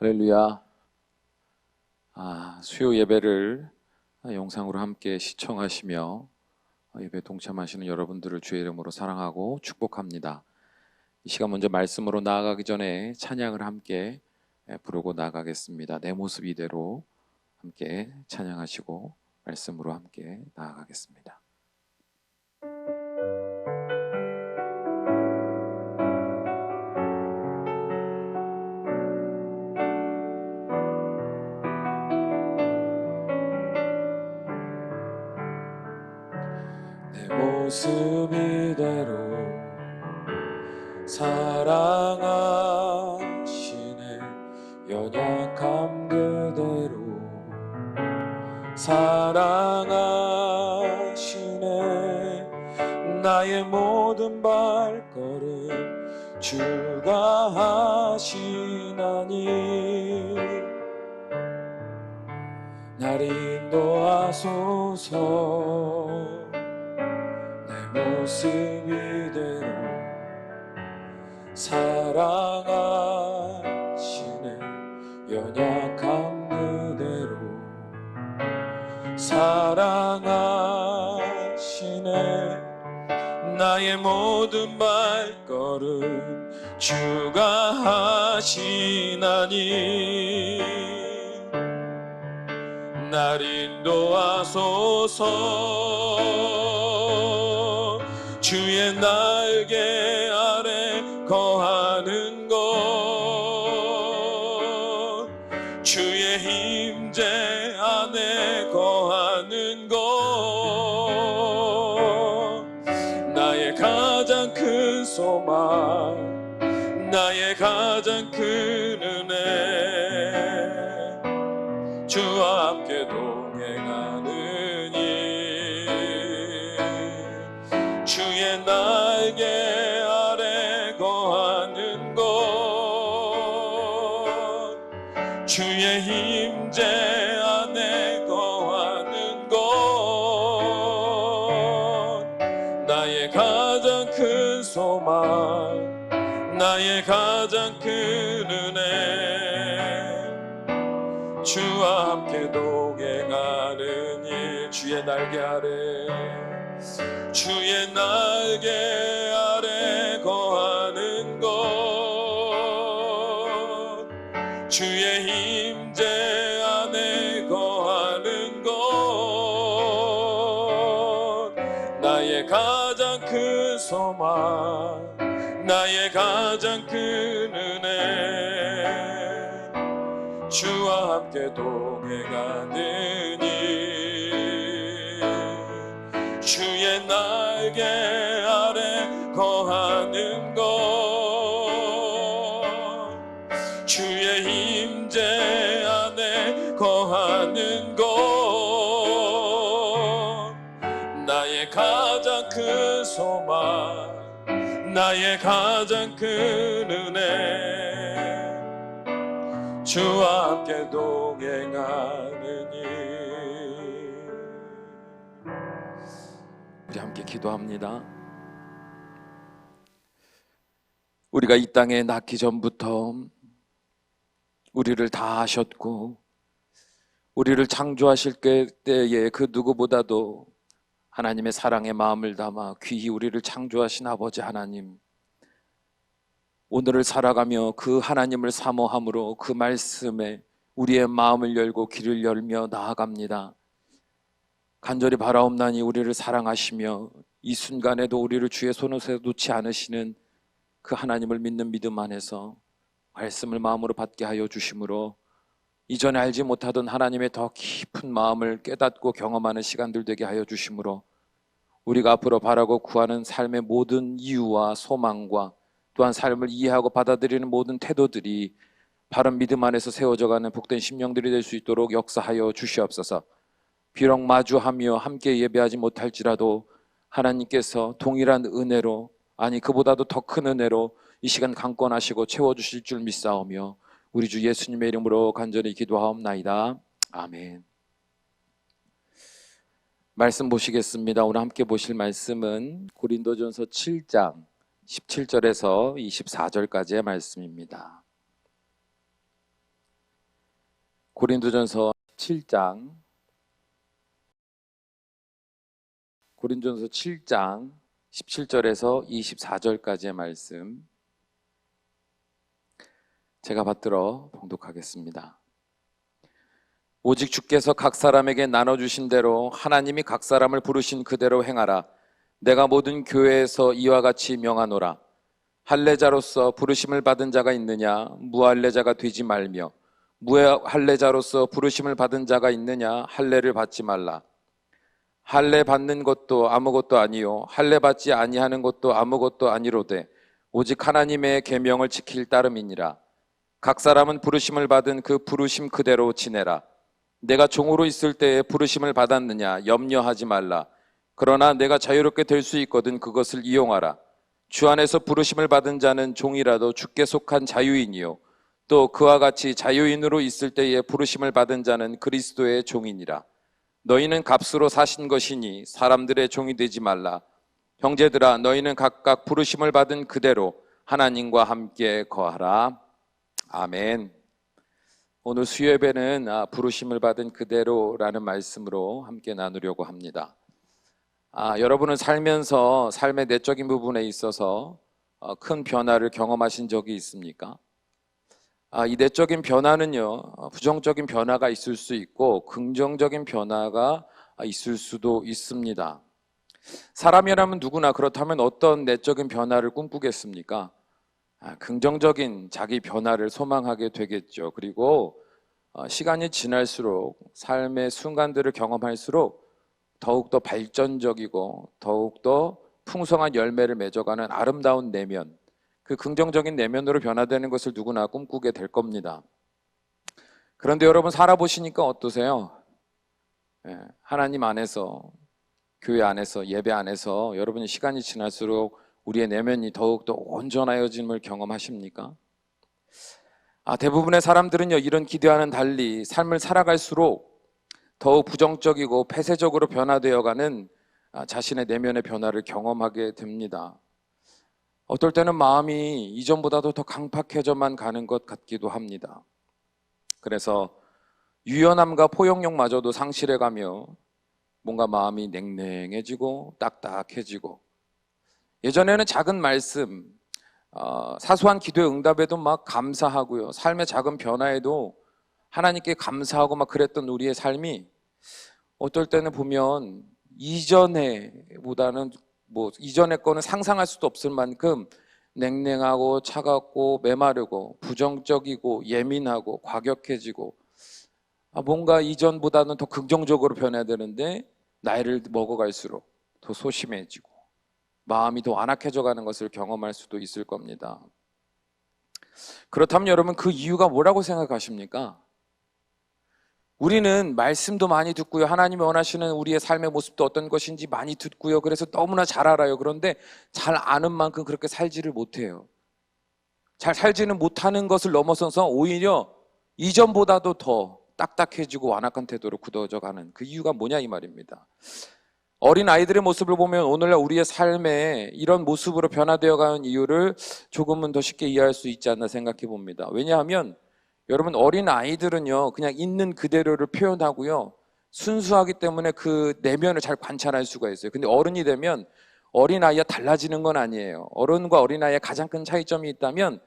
할렐루야. 수요 예배를 영상으로 함께 시청하시며 예배 동참하시는 여러분들을 주의 이름으로 사랑하고 축복합니다. 이 시간 먼저 말씀으로 나아가기 전에 찬양을 함께 부르고 나아가겠습니다. 내 모습 이대로 함께 찬양하시고 말씀으로 함께 나아가겠습니다. 내 모습 이대로 사랑하시네. 연약함 그대로 사랑하시네. 나의 모든 발걸음 주가 하시나니 날 인도하소서. 내 모습 이대로 사랑하시네. 연약함 그대로 사랑하시네. 나의 모든 발걸음 주가 하시나니 날 인도하소서. 주의 날개 아래 거하는 것, 주의 힘제 안에 거하는 것, 나의 가장 큰 소망, 나의 가장 큰 은혜, 주와 함께 동행하는 일. 주의 날개 아래 거하는 것, 주의 힘제 안에 거하는 것, 나의 가장 큰 소망, 나의 가장 큰 은혜, 주와 함께 동행하는 일. 주의 날개 아래, 주의 날개 아래 거하는 것, 주의 힘제 안에 거하는 것, 나의 가장 큰 소망, 나의 가장 큰 은혜, 주와 함께 동행하는 일. 주의 날개 아래 거하는 것, 주의 힘제 안에 거하는 것, 나의 가장 큰 소망, 나의 가장 큰 은혜, 주와 함께 동행하는 일. 우리 함께 기도합니다. 우리가 이 땅에 낳기 전부터 우리를 다 아셨고, 우리를 창조하실 때에 그 누구보다도 하나님의 사랑의 마음을 담아 귀히 우리를 창조하신 아버지 하나님, 오늘을 살아가며 그 하나님을 사모함으로 그 말씀에 우리의 마음을 열고 귀를 열며 나아갑니다. 간절히 바라옵나니 우리를 사랑하시며 이 순간에도 우리를 주의 손에 놓지 않으시는 그 하나님을 믿는 믿음 안에서 말씀을 마음으로 받게 하여 주심으로 이전에 알지 못하던 하나님의 더 깊은 마음을 깨닫고 경험하는 시간들 되게 하여 주심으로 우리가 앞으로 바라고 구하는 삶의 모든 이유와 소망과 또한 삶을 이해하고 받아들이는 모든 태도들이 바른 믿음 안에서 세워져가는 복된 심령들이 될 수 있도록 역사하여 주시옵소서. 비록 마주하며 함께 예배하지 못할지라도 하나님께서 동일한 은혜로, 아니 그보다도 더 큰 은혜로 이 시간 강권하시고 채워주실 줄 믿사오며 우리 주 예수님의 이름으로 간절히 기도하옵나이다. 아멘. 말씀 보시겠습니다. 오늘 함께 보실 말씀은 고린도전서 7장 17절에서 24절까지의 말씀입니다. 고린도전서 7장 고린도전서 7장 17절에서 24절까지의 말씀 제가 받들어 봉독하겠습니다. 오직 주께서 각 사람에게 나눠주신 대로 하나님이 각 사람을 부르신 그대로 행하라. 내가 모든 교회에서 이와 같이 명하노라. 할례자로서 부르심을 받은 자가 있느냐? 무할례자가 되지 말며, 무할례자로서 부르심을 받은 자가 있느냐? 할례를 받지 말라. 할례 받는 것도 아무것도 아니요 할례 받지 아니하는 것도 아무것도 아니로되 오직 하나님의 계명을 지킬 따름이니라. 각 사람은 부르심을 받은 그 부르심 그대로 지내라. 내가 종으로 있을 때에 부르심을 받았느냐? 염려하지 말라. 그러나 내가 자유롭게 될 수 있거든 그것을 이용하라. 주 안에서 부르심을 받은 자는 종이라도 주께 속한 자유인이요 또 그와 같이 자유인으로 있을 때에 부르심을 받은 자는 그리스도의 종이니라. 너희는 값으로 사신 것이니 사람들의 종이 되지 말라. 형제들아, 너희는 각각 부르심을 받은 그대로 하나님과 함께 거하라. 아멘. 오늘 수요예배는 부르심을 받은 그대로라는 말씀으로 함께 나누려고 합니다. 여러분은 살면서 삶의 내적인 부분에 있어서 큰 변화를 경험하신 적이 있습니까? 이 내적인 변화는요, 부정적인 변화가 있을 수 있고 긍정적인 변화가 있을 수도 있습니다. 사람이라면 누구나 그렇다면 어떤 내적인 변화를 꿈꾸겠습니까? 긍정적인 자기 변화를 소망하게 되겠죠. 그리고 시간이 지날수록 삶의 순간들을 경험할수록 더욱더 발전적이고 더욱더 풍성한 열매를 맺어가는 아름다운 내면, 그 긍정적인 내면으로 변화되는 것을 누구나 꿈꾸게 될 겁니다. 그런데 여러분 살아보시니까 어떠세요? 하나님 안에서, 교회 안에서, 예배 안에서 여러분이 시간이 지날수록 우리의 내면이 더욱더 온전하여짐을 경험하십니까? 대부분의 사람들은요, 이런 기대와는 달리 삶을 살아갈수록 더욱 부정적이고 폐쇄적으로 변화되어가는 자신의 내면의 변화를 경험하게 됩니다. 어떨 때는 마음이 이전보다도 더 강팍해져만 가는 것 같기도 합니다. 그래서 유연함과 포용력마저도 상실해가며 뭔가 마음이 냉랭해지고 딱딱해지고, 예전에는 작은 말씀, 사소한 기도의 응답에도 막 감사하고요, 삶의 작은 변화에도 하나님께 감사하고 막 그랬던 우리의 삶이 어떨 때는 보면 이전에보다는 이전의 거는 상상할 수도 없을 만큼 냉랭하고 차갑고 메마르고 부정적이고 예민하고 과격해지고, 뭔가 이전보다는 더 긍정적으로 변해야 되는데 나이를 먹어갈수록 더 소심해지고 마음이 더 완악해져 가는 것을 경험할 수도 있을 겁니다. 그렇다면 여러분, 그 이유가 뭐라고 생각하십니까? 우리는 말씀도 많이 듣고요, 하나님이 원하시는 우리의 삶의 모습도 어떤 것인지 많이 듣고요, 그래서 너무나 잘 알아요. 그런데 잘 아는 만큼 그렇게 살지를 못해요. 잘 살지는 못하는 것을 넘어서서 오히려 이전보다도 더 딱딱해지고 완악한 태도로 굳어져 가는 그 이유가 뭐냐 이 말입니다. 어린 아이들의 모습을 보면 오늘날 우리의 삶에 이런 모습으로 변화되어 가는 이유를 조금은 더 쉽게 이해할 수 있지 않나 생각해 봅니다. 왜냐하면 여러분, 어린 아이들은요, 그냥 있는 그대로를 표현하고요, 순수하기 때문에 그 내면을 잘 관찰할 수가 있어요. 근데 어른이 되면 어린아이와 달라지는 건 아니에요. 어른과 어린아이의 가장 큰 차이점이 있다면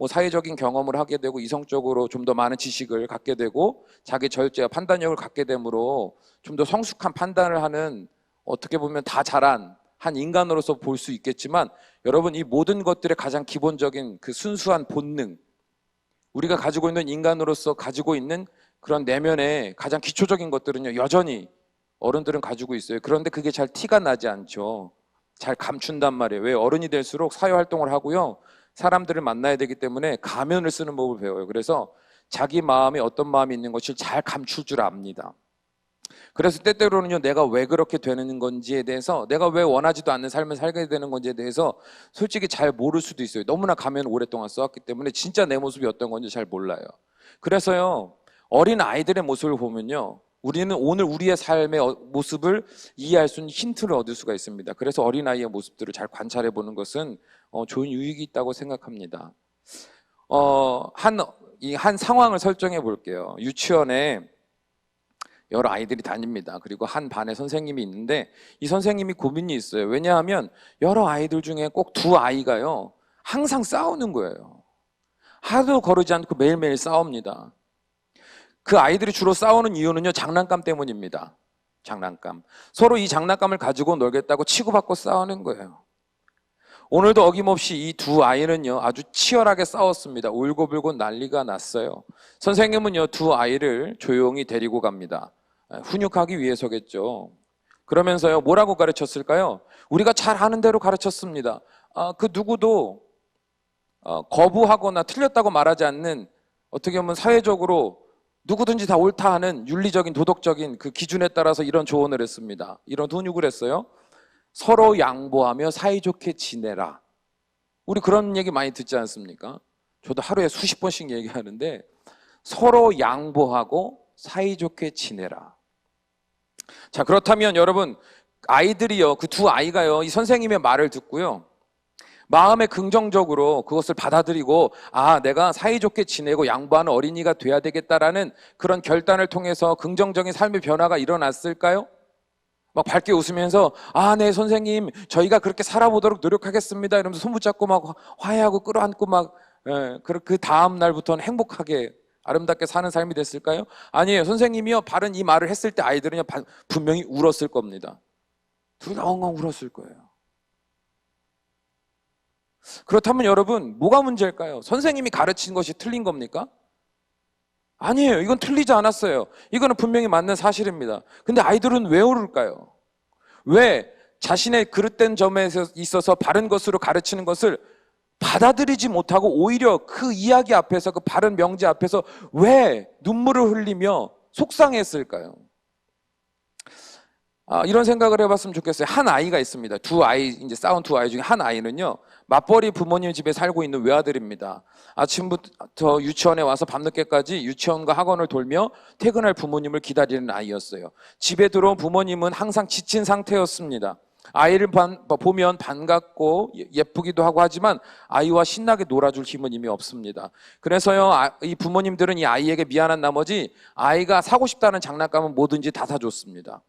사회적인 경험을 하게 되고 이성적으로 좀 더 많은 지식을 갖게 되고 자기 절제와 판단력을 갖게 되므로 좀 더 성숙한 판단을 하는, 어떻게 보면 다 자란 한 인간으로서 볼 수 있겠지만, 여러분, 이 모든 것들의 가장 기본적인 그 순수한 본능, 우리가 가지고 있는 인간으로서 가지고 있는 그런 내면의 가장 기초적인 것들은요, 여전히 어른들은 가지고 있어요. 그런데 그게 잘 티가 나지 않죠. 잘 감춘단 말이에요. 왜? 어른이 될수록 사회활동을 하고요, 사람들을 만나야 되기 때문에 가면을 쓰는 법을 배워요. 그래서 자기 마음에 어떤 마음이 있는 것을 잘 감출 줄 압니다. 그래서 때때로는요, 내가 왜 그렇게 되는 건지에 대해서, 내가 왜 원하지도 않는 삶을 살게 되는 건지에 대해서 솔직히 잘 모를 수도 있어요. 너무나 가면을 오랫동안 써왔기 때문에 진짜 내 모습이 어떤 건지 잘 몰라요. 그래서요, 어린 아이들의 모습을 보면요, 우리는 오늘 우리의 삶의 모습을 이해할 수 있는 힌트를 얻을 수가 있습니다. 그래서 어린아이의 모습들을 잘 관찰해 보는 것은 좋은 유익이 있다고 생각합니다. 한 이 한 상황을 설정해 볼게요. 유치원에 여러 아이들이 다닙니다. 그리고 한 반에 선생님이 있는데 이 선생님이 고민이 있어요. 왜냐하면 여러 아이들 중에 꼭 두 아이가요, 항상 싸우는 거예요. 하도 거르지 않고 매일매일 싸웁니다. 그 아이들이 주로 싸우는 이유는요, 장난감 때문입니다. 장난감. 서로 이 장난감을 가지고 놀겠다고 치고받고 싸우는 거예요. 오늘도 어김없이 이 두 아이는요, 아주 치열하게 싸웠습니다. 울고불고 난리가 났어요. 선생님은요, 두 아이를 조용히 데리고 갑니다. 훈육하기 위해서겠죠. 그러면서요, 뭐라고 가르쳤을까요? 우리가 잘 아는 대로 가르쳤습니다. 그 누구도 거부하거나 틀렸다고 말하지 않는, 어떻게 보면 사회적으로 누구든지 다 옳다 하는 윤리적인 도덕적인 그 기준에 따라서 이런 조언을 했습니다. 이런 훈육을 했어요. 서로 양보하며 사이좋게 지내라. 우리 그런 얘기 많이 듣지 않습니까? 저도 하루에 수십 번씩 얘기하는데, 서로 양보하고 사이좋게 지내라. 자, 그렇다면 여러분, 아이들이요, 그 두 아이가요, 이 선생님의 말을 듣고요, 마음에 긍정적으로 그것을 받아들이고, 내가 사이좋게 지내고 양보하는 어린이가 돼야 되겠다라는 그런 결단을 통해서 긍정적인 삶의 변화가 일어났을까요? 막 밝게 웃으면서 네 선생님, 저희가 그렇게 살아보도록 노력하겠습니다 이러면서 손 붙잡고 막 화해하고 끌어안고 막, 그 다음 날부터는 행복하게 아름답게 사는 삶이 됐을까요? 아니에요. 선생님이요, 바른 이 말을 했을 때 아이들은요, 분명히 울었을 겁니다. 둘 다 엉엉 울었을 거예요. 그렇다면 여러분, 뭐가 문제일까요? 선생님이 가르친 것이 틀린 겁니까? 아니에요. 이건 틀리지 않았어요. 이거는 분명히 맞는 사실입니다. 근데 아이들은 왜 울을까요? 왜 자신의 그릇된 점에 있어서 바른 것으로 가르치는 것을 받아들이지 못하고 오히려 그 이야기 앞에서, 그 바른 명제 앞에서 왜 눈물을 흘리며 속상했을까요? 이런 생각을 해봤으면 좋겠어요. 한 아이가 있습니다. 이제 싸운 두 아이 중에 한 아이는요, 맞벌이 부모님 집에 살고 있는 외아들입니다. 아침부터 유치원에 와서 밤늦게까지 유치원과 학원을 돌며 퇴근할 부모님을 기다리는 아이였어요. 집에 들어온 부모님은 항상 지친 상태였습니다. 아이를 보면 반갑고 예쁘기도 하고 하지만 아이와 신나게 놀아줄 힘은 이미 없습니다. 그래서요, 이 부모님들은 이 아이에게 미안한 나머지 아이가 사고 싶다는 장난감은 뭐든지 다 사줬습니다.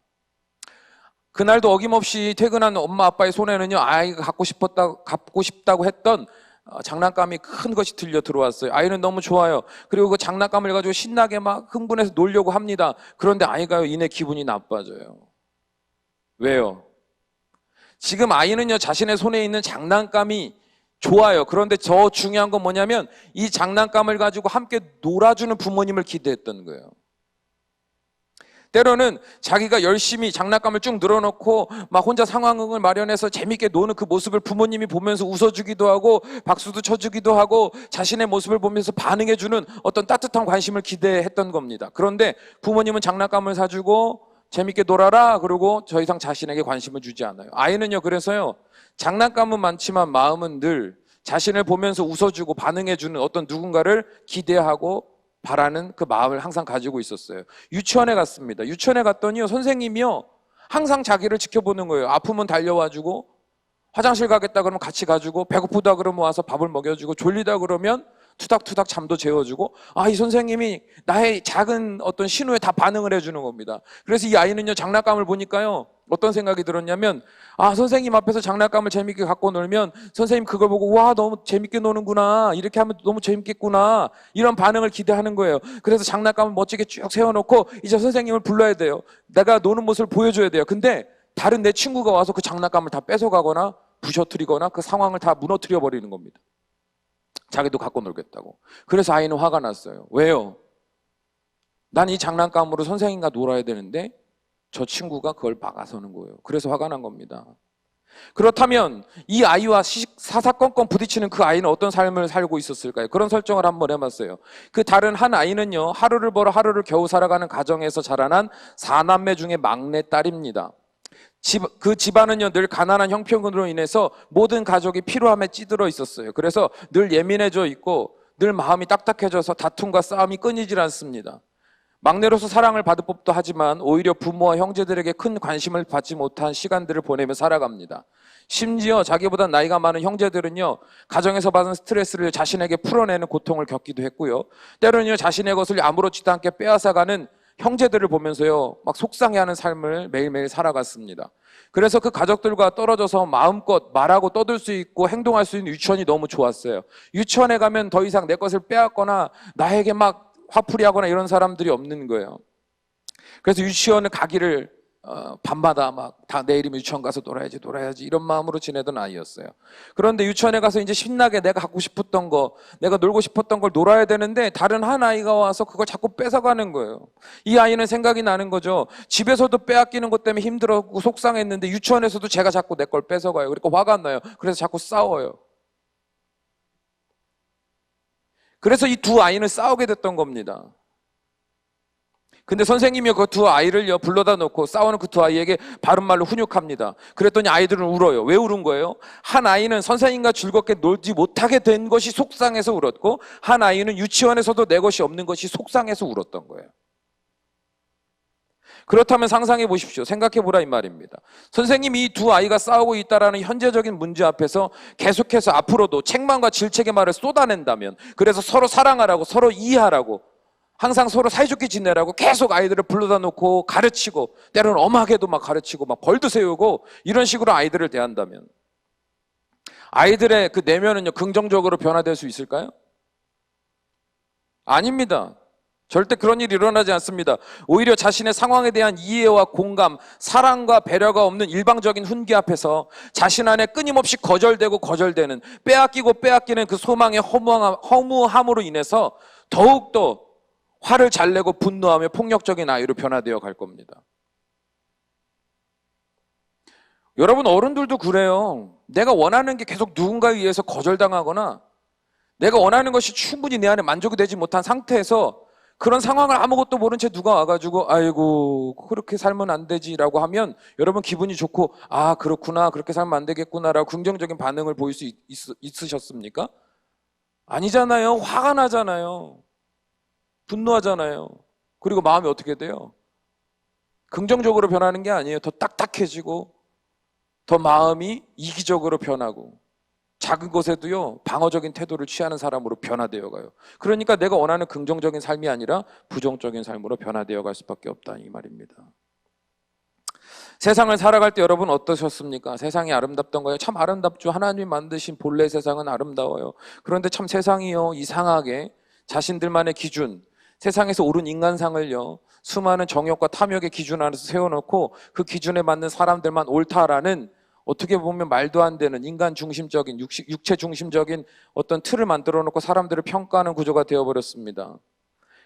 그날도 어김없이 퇴근한 엄마 아빠의 손에는요, 아이가 갖고 싶다고 했던 장난감이 큰 것이 들려 들어왔어요. 아이는 너무 좋아요. 그리고 그 장난감을 가지고 신나게 막 흥분해서 놀려고 합니다. 그런데 아이가요, 이내 기분이 나빠져요. 왜요? 지금 아이는요, 자신의 손에 있는 장난감이 좋아요. 그런데 더 중요한 건 뭐냐면 이 장난감을 가지고 함께 놀아주는 부모님을 기대했던 거예요. 때로는 자기가 열심히 장난감을 쭉 늘어놓고 막 혼자 상황을 마련해서 재밌게 노는 그 모습을 부모님이 보면서 웃어주기도 하고 박수도 쳐주기도 하고 자신의 모습을 보면서 반응해주는 어떤 따뜻한 관심을 기대했던 겁니다. 그런데 부모님은 장난감을 사주고 재밌게 놀아라 그러고 더 이상 자신에게 관심을 주지 않아요. 아이는요, 그래서요, 장난감은 많지만 마음은 늘 자신을 보면서 웃어주고 반응해주는 어떤 누군가를 기대하고 바라는 그 마음을 항상 가지고 있었어요. 유치원에 갔습니다. 유치원에 갔더니요, 선생님이요, 항상 자기를 지켜보는 거예요. 아프면 달려와주고, 화장실 가겠다 그러면 같이 가주고, 배고프다 그러면 와서 밥을 먹여주고, 졸리다 그러면 투닥투닥 잠도 재워주고, 이 선생님이 나의 작은 어떤 신호에 다 반응을 해주는 겁니다. 그래서 이 아이는요, 장난감을 보니까요, 어떤 생각이 들었냐면, 선생님 앞에서 장난감을 재밌게 갖고 놀면 선생님 그걸 보고 와, 너무 재밌게 노는구나, 이렇게 하면 너무 재밌겠구나, 이런 반응을 기대하는 거예요. 그래서 장난감을 멋지게 쭉 세워놓고 이제 선생님을 불러야 돼요. 내가 노는 모습을 보여줘야 돼요. 근데 다른 내 친구가 와서 그 장난감을 다 뺏어가거나 부셔뜨리거나 그 상황을 다 무너뜨려 버리는 겁니다. 자기도 갖고 놀겠다고. 그래서 아이는 화가 났어요. 왜요? 난 이 장난감으로 선생님과 놀아야 되는데 저 친구가 그걸 막아서는 거예요. 그래서 화가 난 겁니다. 그렇다면 이 아이와 사사건건 부딪히는 그 아이는 어떤 삶을 살고 있었을까요? 그런 설정을 한번 해봤어요. 그 다른 한 아이는요, 하루를 벌어 하루를 겨우 살아가는 가정에서 자라난 4남매 중에 막내딸입니다. 그 집안은요, 늘 가난한 형편으로 인해서 모든 가족이 피로함에 찌들어 있었어요. 그래서 늘 예민해져 있고 늘 마음이 딱딱해져서 다툼과 싸움이 끊이질 않습니다. 막내로서 사랑을 받을 법도 하지만 오히려 부모와 형제들에게 큰 관심을 받지 못한 시간들을 보내며 살아갑니다. 심지어 자기보다 나이가 많은 형제들은요, 가정에서 받은 스트레스를 자신에게 풀어내는 고통을 겪기도 했고요. 때로는요, 자신의 것을 아무렇지도 않게 빼앗아가는 형제들을 보면서요, 막 속상해하는 삶을 매일매일 살아갔습니다. 그래서 그 가족들과 떨어져서 마음껏 말하고 떠들 수 있고 행동할 수 있는 유치원이 너무 좋았어요. 유치원에 가면 더 이상 내 것을 빼앗거나 나에게 막 화풀이하거나 이런 사람들이 없는 거예요. 그래서 유치원을 가기를 밤마다 막 다 내일이면 유치원 가서 놀아야지 이런 마음으로 지내던 아이였어요. 그런데 유치원에 가서 이제 신나게 내가 갖고 싶었던 거, 내가 놀고 싶었던 걸 놀아야 되는데 다른 한 아이가 와서 그걸 자꾸 뺏어가는 거예요. 이 아이는 생각이 나는 거죠. 집에서도 빼앗기는 것 때문에 힘들었고 속상했는데 유치원에서도 제가 자꾸 내 걸 뺏어가요. 그러니까 화가 나요. 그래서 자꾸 싸워요. 그래서 이 두 아이는 싸우게 됐던 겁니다. 근데 선생님이 그 두 아이를요 불러다 놓고 싸우는 그 두 아이에게 바른 말로 훈육합니다. 그랬더니 아이들은 울어요. 왜 울은 거예요? 한 아이는 선생님과 즐겁게 놀지 못하게 된 것이 속상해서 울었고, 한 아이는 유치원에서도 내 것이 없는 것이 속상해서 울었던 거예요. 그렇다면 상상해 보십시오. 생각해 보라 이 말입니다. 선생님이 이 두 아이가 싸우고 있다라는 현재적인 문제 앞에서 계속해서 앞으로도 책망과 질책의 말을 쏟아낸다면, 그래서 서로 사랑하라고, 서로 이해하라고, 항상 서로 사이좋게 지내라고 계속 아이들을 불러다 놓고 가르치고, 때로는 엄하게도 막 가르치고 막 벌도 세우고 이런 식으로 아이들을 대한다면 아이들의 그 내면은요 긍정적으로 변화될 수 있을까요? 아닙니다. 절대 그런 일이 일어나지 않습니다. 오히려 자신의 상황에 대한 이해와 공감, 사랑과 배려가 없는 일방적인 훈계 앞에서 자신 안에 끊임없이 거절되는, 빼앗기는 그 소망의 허무함으로 인해서 더욱더 화를 잘 내고 분노하며 폭력적인 아이로 변화되어 갈 겁니다. 여러분, 어른들도 그래요. 내가 원하는 게 계속 누군가에 의해서 거절당하거나 내가 원하는 것이 충분히 내 안에 만족이 되지 못한 상태에서 그런 상황을 아무것도 모른 채 누가 와가지고 아이고 그렇게 살면 안 되지라고 하면 여러분 기분이 좋고, 아 그렇구나, 그렇게 살면 안 되겠구나라고 긍정적인 반응을 보일 수 있으셨습니까? 아니잖아요. 화가 나잖아요. 분노하잖아요. 그리고 마음이 어떻게 돼요? 긍정적으로 변하는 게 아니에요. 더 딱딱해지고 더 마음이 이기적으로 변하고 작은 것에도요 방어적인 태도를 취하는 사람으로 변화되어 가요. 그러니까 내가 원하는 긍정적인 삶이 아니라 부정적인 삶으로 변화되어 갈 수밖에 없다 이 말입니다. 세상을 살아갈 때 여러분 어떠셨습니까? 세상이 아름답던가요? 참 아름답죠. 하나님이 만드신 본래 세상은 아름다워요. 그런데 참 세상이요 이상하게 자신들만의 기준, 세상에서 옳은 인간상을요 수많은 정욕과 탐욕의 기준 안에서 세워놓고 그 기준에 맞는 사람들만 옳다라는, 어떻게 보면 말도 안 되는 인간 중심적인 육체 중심적인 어떤 틀을 만들어 놓고 사람들을 평가하는 구조가 되어버렸습니다.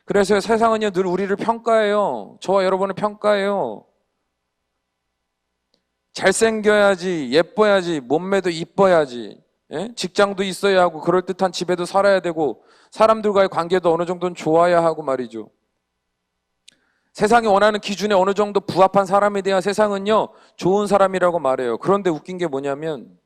그래서 세상은요 늘 우리를 평가해요. 저와 여러분을 평가해요. 잘생겨야지, 예뻐야지, 몸매도 이뻐야지, 직장도 있어야 하고 그럴듯한 집에도 살아야 되고 사람들과의 관계도 어느 정도는 좋아야 하고 말이죠. 세상이 원하는 기준에 어느 정도 부합한 사람에 대한 세상은요 좋은 사람이라고 말해요. 그런데 웃긴 게 뭐냐면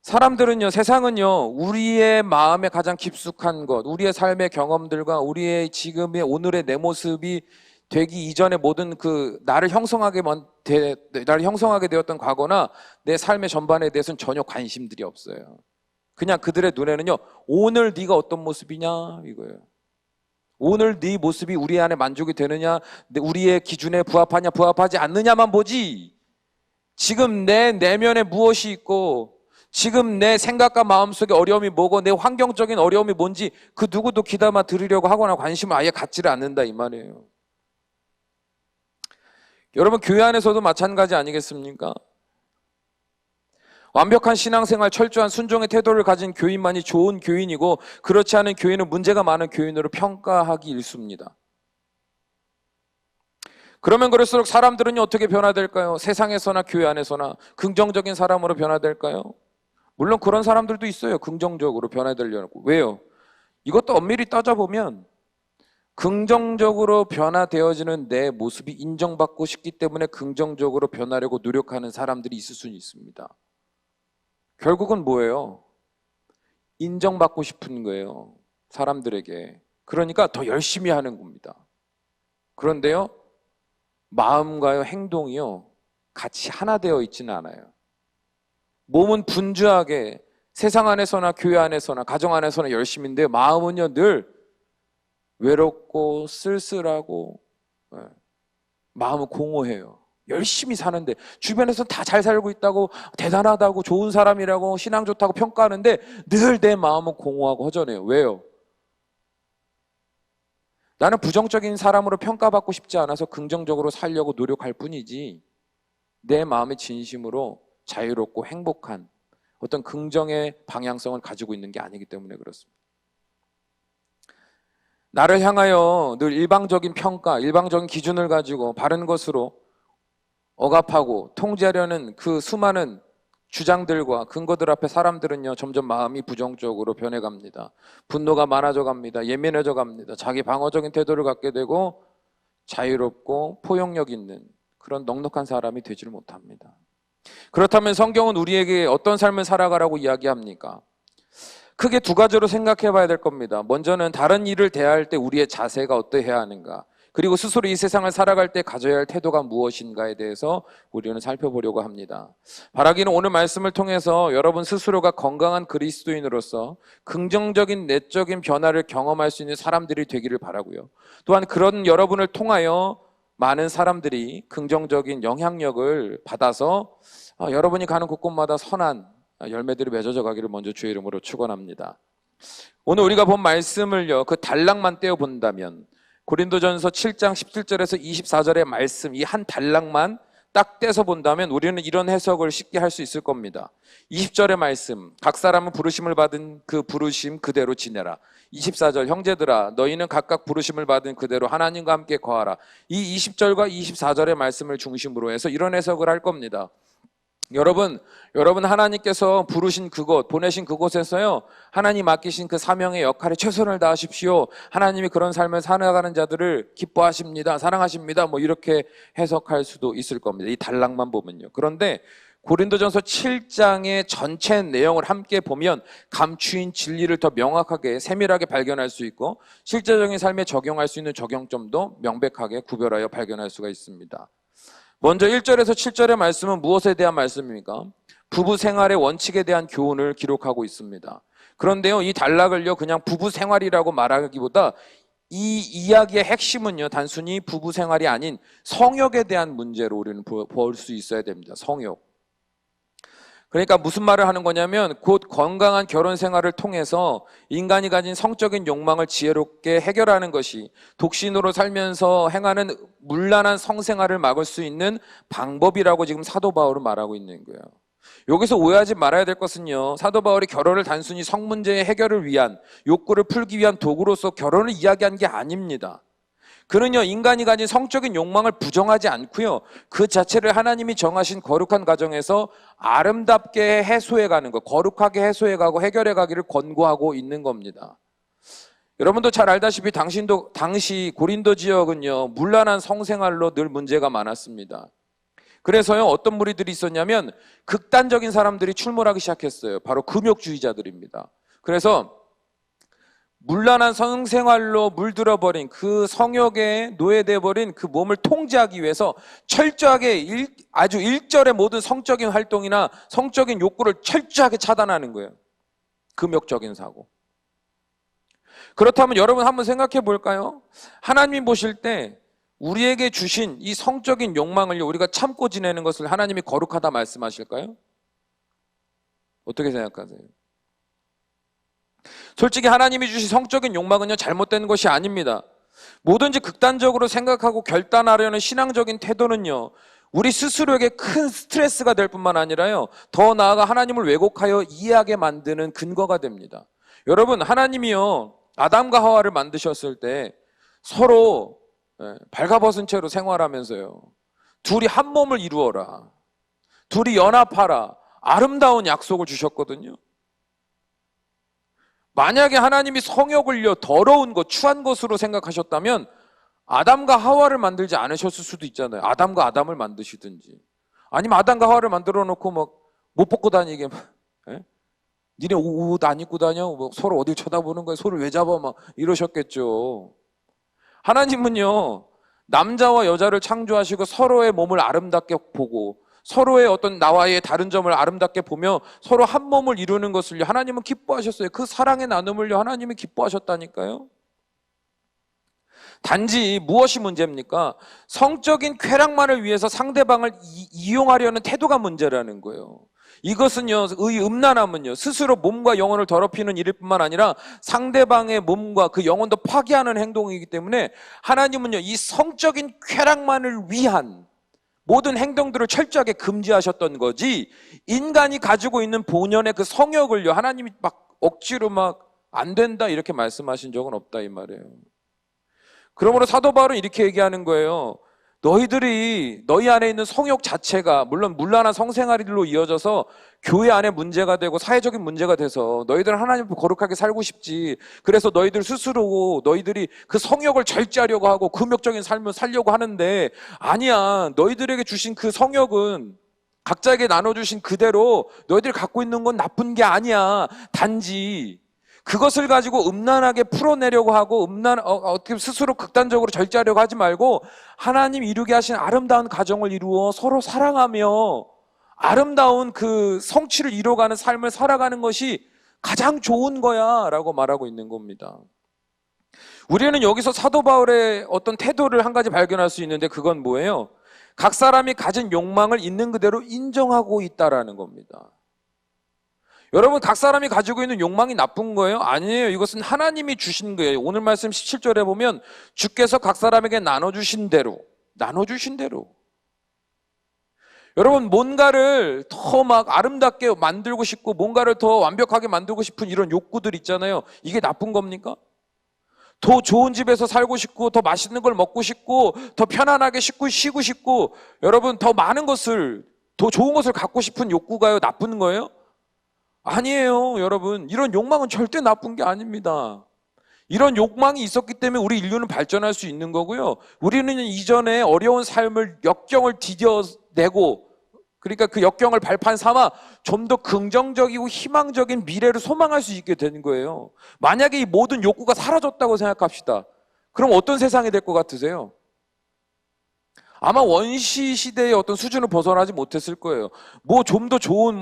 사람들은요, 세상은요 우리의 마음에 가장 깊숙한 것, 우리의 삶의 경험들과 우리의 지금의 오늘의 내 모습이 되기 이전에 모든 그 나를 형성하게 되었던 과거나 내 삶의 전반에 대해서는 전혀 관심들이 없어요. 그냥 그들의 눈에는요 오늘 네가 어떤 모습이냐 이거예요. 오늘 네 모습이 우리 안에 만족이 되느냐, 우리의 기준에 부합하냐 부합하지 않느냐만 보지, 지금 내 내면에 무엇이 있고 지금 내 생각과 마음속에 어려움이 뭐고 내 환경적인 어려움이 뭔지 그 누구도 귀담아 들으려고 하거나 관심을 아예 갖지를 않는다 이 말이에요. 여러분, 교회 안에서도 마찬가지 아니겠습니까? 완벽한 신앙생활, 철저한 순종의 태도를 가진 교인만이 좋은 교인이고 그렇지 않은 교인은 문제가 많은 교인으로 평가하기 일쑤입니다. 그러면 그럴수록 사람들은 어떻게 변화될까요? 세상에서나 교회 안에서나 긍정적인 사람으로 변화될까요? 물론 그런 사람들도 있어요. 긍정적으로 변화되려고. 왜요? 이것도 엄밀히 따져보면 긍정적으로 변화되어지는 내 모습이 인정받고 싶기 때문에 긍정적으로 변하려고 노력하는 사람들이 있을 수는 있습니다. 결국은 뭐예요? 인정받고 싶은 거예요. 사람들에게. 그러니까 더 열심히 하는 겁니다. 그런데요, 마음과요, 행동이요, 같이 하나 되어 있지는 않아요. 몸은 분주하게 세상 안에서나 교회 안에서나 가정 안에서나 열심인데 마음은요, 늘 외롭고 쓸쓸하고, 마음은 공허해요. 열심히 사는데 주변에서 다 잘 살고 있다고, 대단하다고, 좋은 사람이라고, 신앙 좋다고 평가하는데 늘 내 마음은 공허하고 허전해요. 왜요? 나는 부정적인 사람으로 평가받고 싶지 않아서 긍정적으로 살려고 노력할 뿐이지, 내 마음의 진심으로 자유롭고 행복한 어떤 긍정의 방향성을 가지고 있는 게 아니기 때문에 그렇습니다. 나를 향하여 늘 일방적인 평가, 일방적인 기준을 가지고 바른 것으로 억압하고 통제하려는 그 수많은 주장들과 근거들 앞에 사람들은요, 점점 마음이 부정적으로 변해갑니다. 분노가 많아져 갑니다. 예민해져 갑니다. 자기 방어적인 태도를 갖게 되고 자유롭고 포용력 있는 그런 넉넉한 사람이 되지를 못합니다. 그렇다면 성경은 우리에게 어떤 삶을 살아가라고 이야기합니까? 크게 두 가지로 생각해 봐야 될 겁니다. 먼저는 다른 일을 대할 때 우리의 자세가 어떠해야 하는가, 그리고 스스로 이 세상을 살아갈 때 가져야 할 태도가 무엇인가에 대해서 우리는 살펴보려고 합니다. 바라기는 오늘 말씀을 통해서 여러분 스스로가 건강한 그리스도인으로서 긍정적인 내적인 변화를 경험할 수 있는 사람들이 되기를 바라고요. 또한 그런 여러분을 통하여 많은 사람들이 긍정적인 영향력을 받아서 여러분이 가는 곳곳마다 선한 열매들이 맺어져 가기를 먼저 주의 이름으로 축원합니다. 오늘 우리가 본 말씀을요, 그 단락만 떼어 본다면 고린도전서 7장 17절에서 24절의 말씀, 이 한 단락만 딱 떼서 본다면 우리는 이런 해석을 쉽게 할 수 있을 겁니다. 20절의 말씀, 각 사람은 부르심을 받은 그 부르심 그대로 지내라. 24절, 형제들아 너희는 각각 부르심을 받은 그대로 하나님과 함께 거하라. 이 20절과 24절의 말씀을 중심으로 해서 이런 해석을 할 겁니다. 여러분 하나님께서 부르신 그곳, 보내신 그곳에서요, 하나님 맡기신 그 사명의 역할에 최선을 다하십시오. 하나님이 그런 삶을 살아가는 자들을 기뻐하십니다, 사랑하십니다, 뭐 이렇게 해석할 수도 있을 겁니다. 이 단락만 보면요. 그런데 고린도전서 7장의 전체 내용을 함께 보면 감추인 진리를 더 명확하게 세밀하게 발견할 수 있고 실제적인 삶에 적용할 수 있는 적용점도 명백하게 구별하여 발견할 수가 있습니다. 먼저 1절에서 7절의 말씀은 무엇에 대한 말씀입니까? 부부 생활의 원칙에 대한 교훈을 기록하고 있습니다. 그런데요, 이 단락을요, 그냥 부부 생활이라고 말하기보다 이 이야기의 핵심은요, 단순히 부부 생활이 아닌 성욕에 대한 문제로 우리는 볼 수 있어야 됩니다. 성욕. 그러니까 무슨 말을 하는 거냐면 곧 건강한 결혼 생활을 통해서 인간이 가진 성적인 욕망을 지혜롭게 해결하는 것이 독신으로 살면서 행하는 문란한 성생활을 막을 수 있는 방법이라고 지금 사도 바울은 말하고 있는 거예요. 여기서 오해하지 말아야 될 것은요, 사도 바울이 결혼을 단순히 성 문제의 해결을 위한, 욕구를 풀기 위한 도구로서 결혼을 이야기한 게 아닙니다. 그는요, 인간이 가진 성적인 욕망을 부정하지 않고요, 그 자체를 하나님이 정하신 거룩한 가정에서 아름답게 해소해가는 것, 거룩하게 해소해가고 해결해가기를 권고하고 있는 겁니다. 여러분도 잘 알다시피 당시 고린도 지역은요, 문란한 성생활로 늘 문제가 많았습니다. 그래서요, 어떤 무리들이 있었냐면 극단적인 사람들이 출몰하기 시작했어요. 바로 금욕주의자들입니다. 그래서 문란한 성생활로 물들어버린 그 성욕에 노예되어버린 그 몸을 통제하기 위해서 철저하게 아주 일절의 모든 성적인 활동이나 성적인 욕구를 철저하게 차단하는 거예요. 금욕적인 사고. 그렇다면 여러분 한번 생각해 볼까요? 하나님이 보실 때 우리에게 주신 이 성적인 욕망을요, 우리가 참고 지내는 것을 하나님이 거룩하다 말씀하실까요? 어떻게 생각하세요? 솔직히 하나님이 주신 성적인 욕망은요, 잘못된 것이 아닙니다. 뭐든지 극단적으로 생각하고 결단하려는 신앙적인 태도는요, 우리 스스로에게 큰 스트레스가 될 뿐만 아니라요, 더 나아가 하나님을 왜곡하여 이해하게 만드는 근거가 됩니다. 여러분, 하나님이요, 아담과 하와를 만드셨을 때 서로 발가벗은 채로 생활하면서요, 둘이 한 몸을 이루어라, 둘이 연합하라, 아름다운 약속을 주셨거든요. 만약에 하나님이 성욕을요, 더러운 것, 추한 것으로 생각하셨다면 아담과 하와를 만들지 않으셨을 수도 있잖아요. 아담과 아담을 만드시든지, 아니면 아담과 하와를 만들어 놓고 막 못 벗고 다니게 막, 니네 옷 안 입고 다녀? 뭐 서로 어딜 쳐다보는 거야? 손을 왜 잡아? 막 이러셨겠죠. 하나님은요, 남자와 여자를 창조하시고 서로의 몸을 아름답게 보고 서로의 어떤 나와의 다른 점을 아름답게 보며 서로 한 몸을 이루는 것을요, 하나님은 기뻐하셨어요. 그 사랑의 나눔을요, 하나님이 기뻐하셨다니까요. 단지 무엇이 문제입니까? 성적인 쾌락만을 위해서 상대방을 이용하려는 태도가 문제라는 거예요. 이것은요, 의 음란함은요, 스스로 몸과 영혼을 더럽히는 일일 뿐만 아니라 상대방의 몸과 그 영혼도 파괴하는 행동이기 때문에 하나님은요, 이 성적인 쾌락만을 위한 모든 행동들을 철저하게 금지하셨던 거지, 인간이 가지고 있는 본연의 그 성욕을요, 하나님이 막 억지로 막 안 된다 이렇게 말씀하신 적은 없다 이 말이에요. 그러므로 사도 바울은 이렇게 얘기하는 거예요. 너희 안에 있는 성욕 자체가 물론 문란한 성생활로 이어져서 교회 안에 문제가 되고 사회적인 문제가 돼서 너희들은 하나님 앞에 거룩하게 살고 싶지, 그래서 너희들 스스로 너희들이 그 성욕을 절제하려고 하고 금욕적인 삶을 살려고 하는데, 아니야. 너희들에게 주신 그 성욕은 각자에게 나눠주신 그대로 너희들이 갖고 있는 건 나쁜 게 아니야. 단지 그것을 가지고 음란하게 풀어내려고 하고 어떻게 스스로 극단적으로 절제하려고 하지 말고 하나님 이루게 하신 아름다운 가정을 이루어 서로 사랑하며 아름다운 그 성취를 이뤄가는 삶을 살아가는 것이 가장 좋은 거야 라고 말하고 있는 겁니다. 우리는 여기서 사도 바울의 어떤 태도를 한 가지 발견할 수 있는데, 그건 뭐예요? 각 사람이 가진 욕망을 있는 그대로 인정하고 있다라는 겁니다. 여러분, 각 사람이 가지고 있는 욕망이 나쁜 거예요? 아니에요. 이것은 하나님이 주신 거예요. 오늘 말씀 17절에 보면 주께서 각 사람에게 나눠주신 대로. 여러분, 뭔가를 더 막 아름답게 만들고 싶고 뭔가를 더 완벽하게 만들고 싶은 이런 욕구들 있잖아요. 이게 나쁜 겁니까? 더 좋은 집에서 살고 싶고 더 맛있는 걸 먹고 싶고 더 편안하게 쉬고 싶고, 여러분, 더 많은 것을, 더 좋은 것을 갖고 싶은 욕구가요, 나쁜 거예요? 아니에요. 여러분, 이런 욕망은 절대 나쁜 게 아닙니다. 이런 욕망이 있었기 때문에 우리 인류는 발전할 수 있는 거고요. 우리는 이전에 어려운 삶을, 역경을 디뎌내고, 그러니까 그 역경을 발판 삼아 좀 더 긍정적이고 희망적인 미래를 소망할 수 있게 되는 거예요. 만약에 이 모든 욕구가 사라졌다고 생각합시다. 그럼 어떤 세상이 될 것 같으세요? 아마 원시 시대의 어떤 수준을 벗어나지 못했을 거예요. 뭐 좀 더 좋은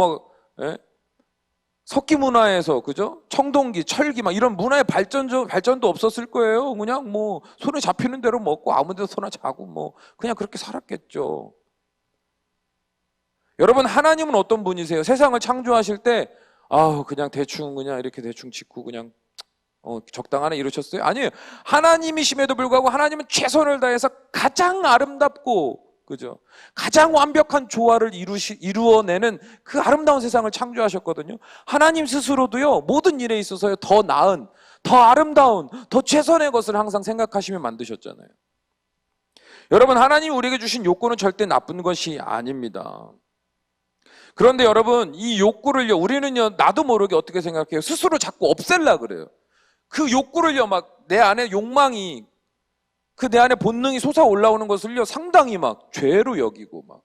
석기 문화에서, 그죠? 청동기, 철기 막 이런 문화의 발전도 없었을 거예요. 그냥 뭐 손에 잡히는 대로 먹고 아무 데서나 자고 뭐 그냥 그렇게 살았겠죠. 여러분, 하나님은 어떤 분이세요? 세상을 창조하실 때 그냥 대충 그냥 이렇게 대충 짓고 그냥 적당하네 이러셨어요? 아니에요. 하나님이심에도 불구하고 하나님은 최선을 다해서 가장 아름답고, 그죠? 가장 완벽한 조화를 이루어내는 그 아름다운 세상을 창조하셨거든요. 하나님 스스로도요, 모든 일에 있어서 더 나은, 더 아름다운, 더 최선의 것을 항상 생각하시며 만드셨잖아요. 여러분, 하나님이 우리에게 주신 욕구는 절대 나쁜 것이 아닙니다. 그런데 여러분, 이 욕구를요, 우리는요, 나도 모르게 어떻게 생각해요? 스스로 자꾸 없애려고 그래요. 그 욕구를요, 막 내 안에 욕망이, 내 안에 본능이 솟아 올라오는 것을요, 상당히 막 죄로 여기고 막.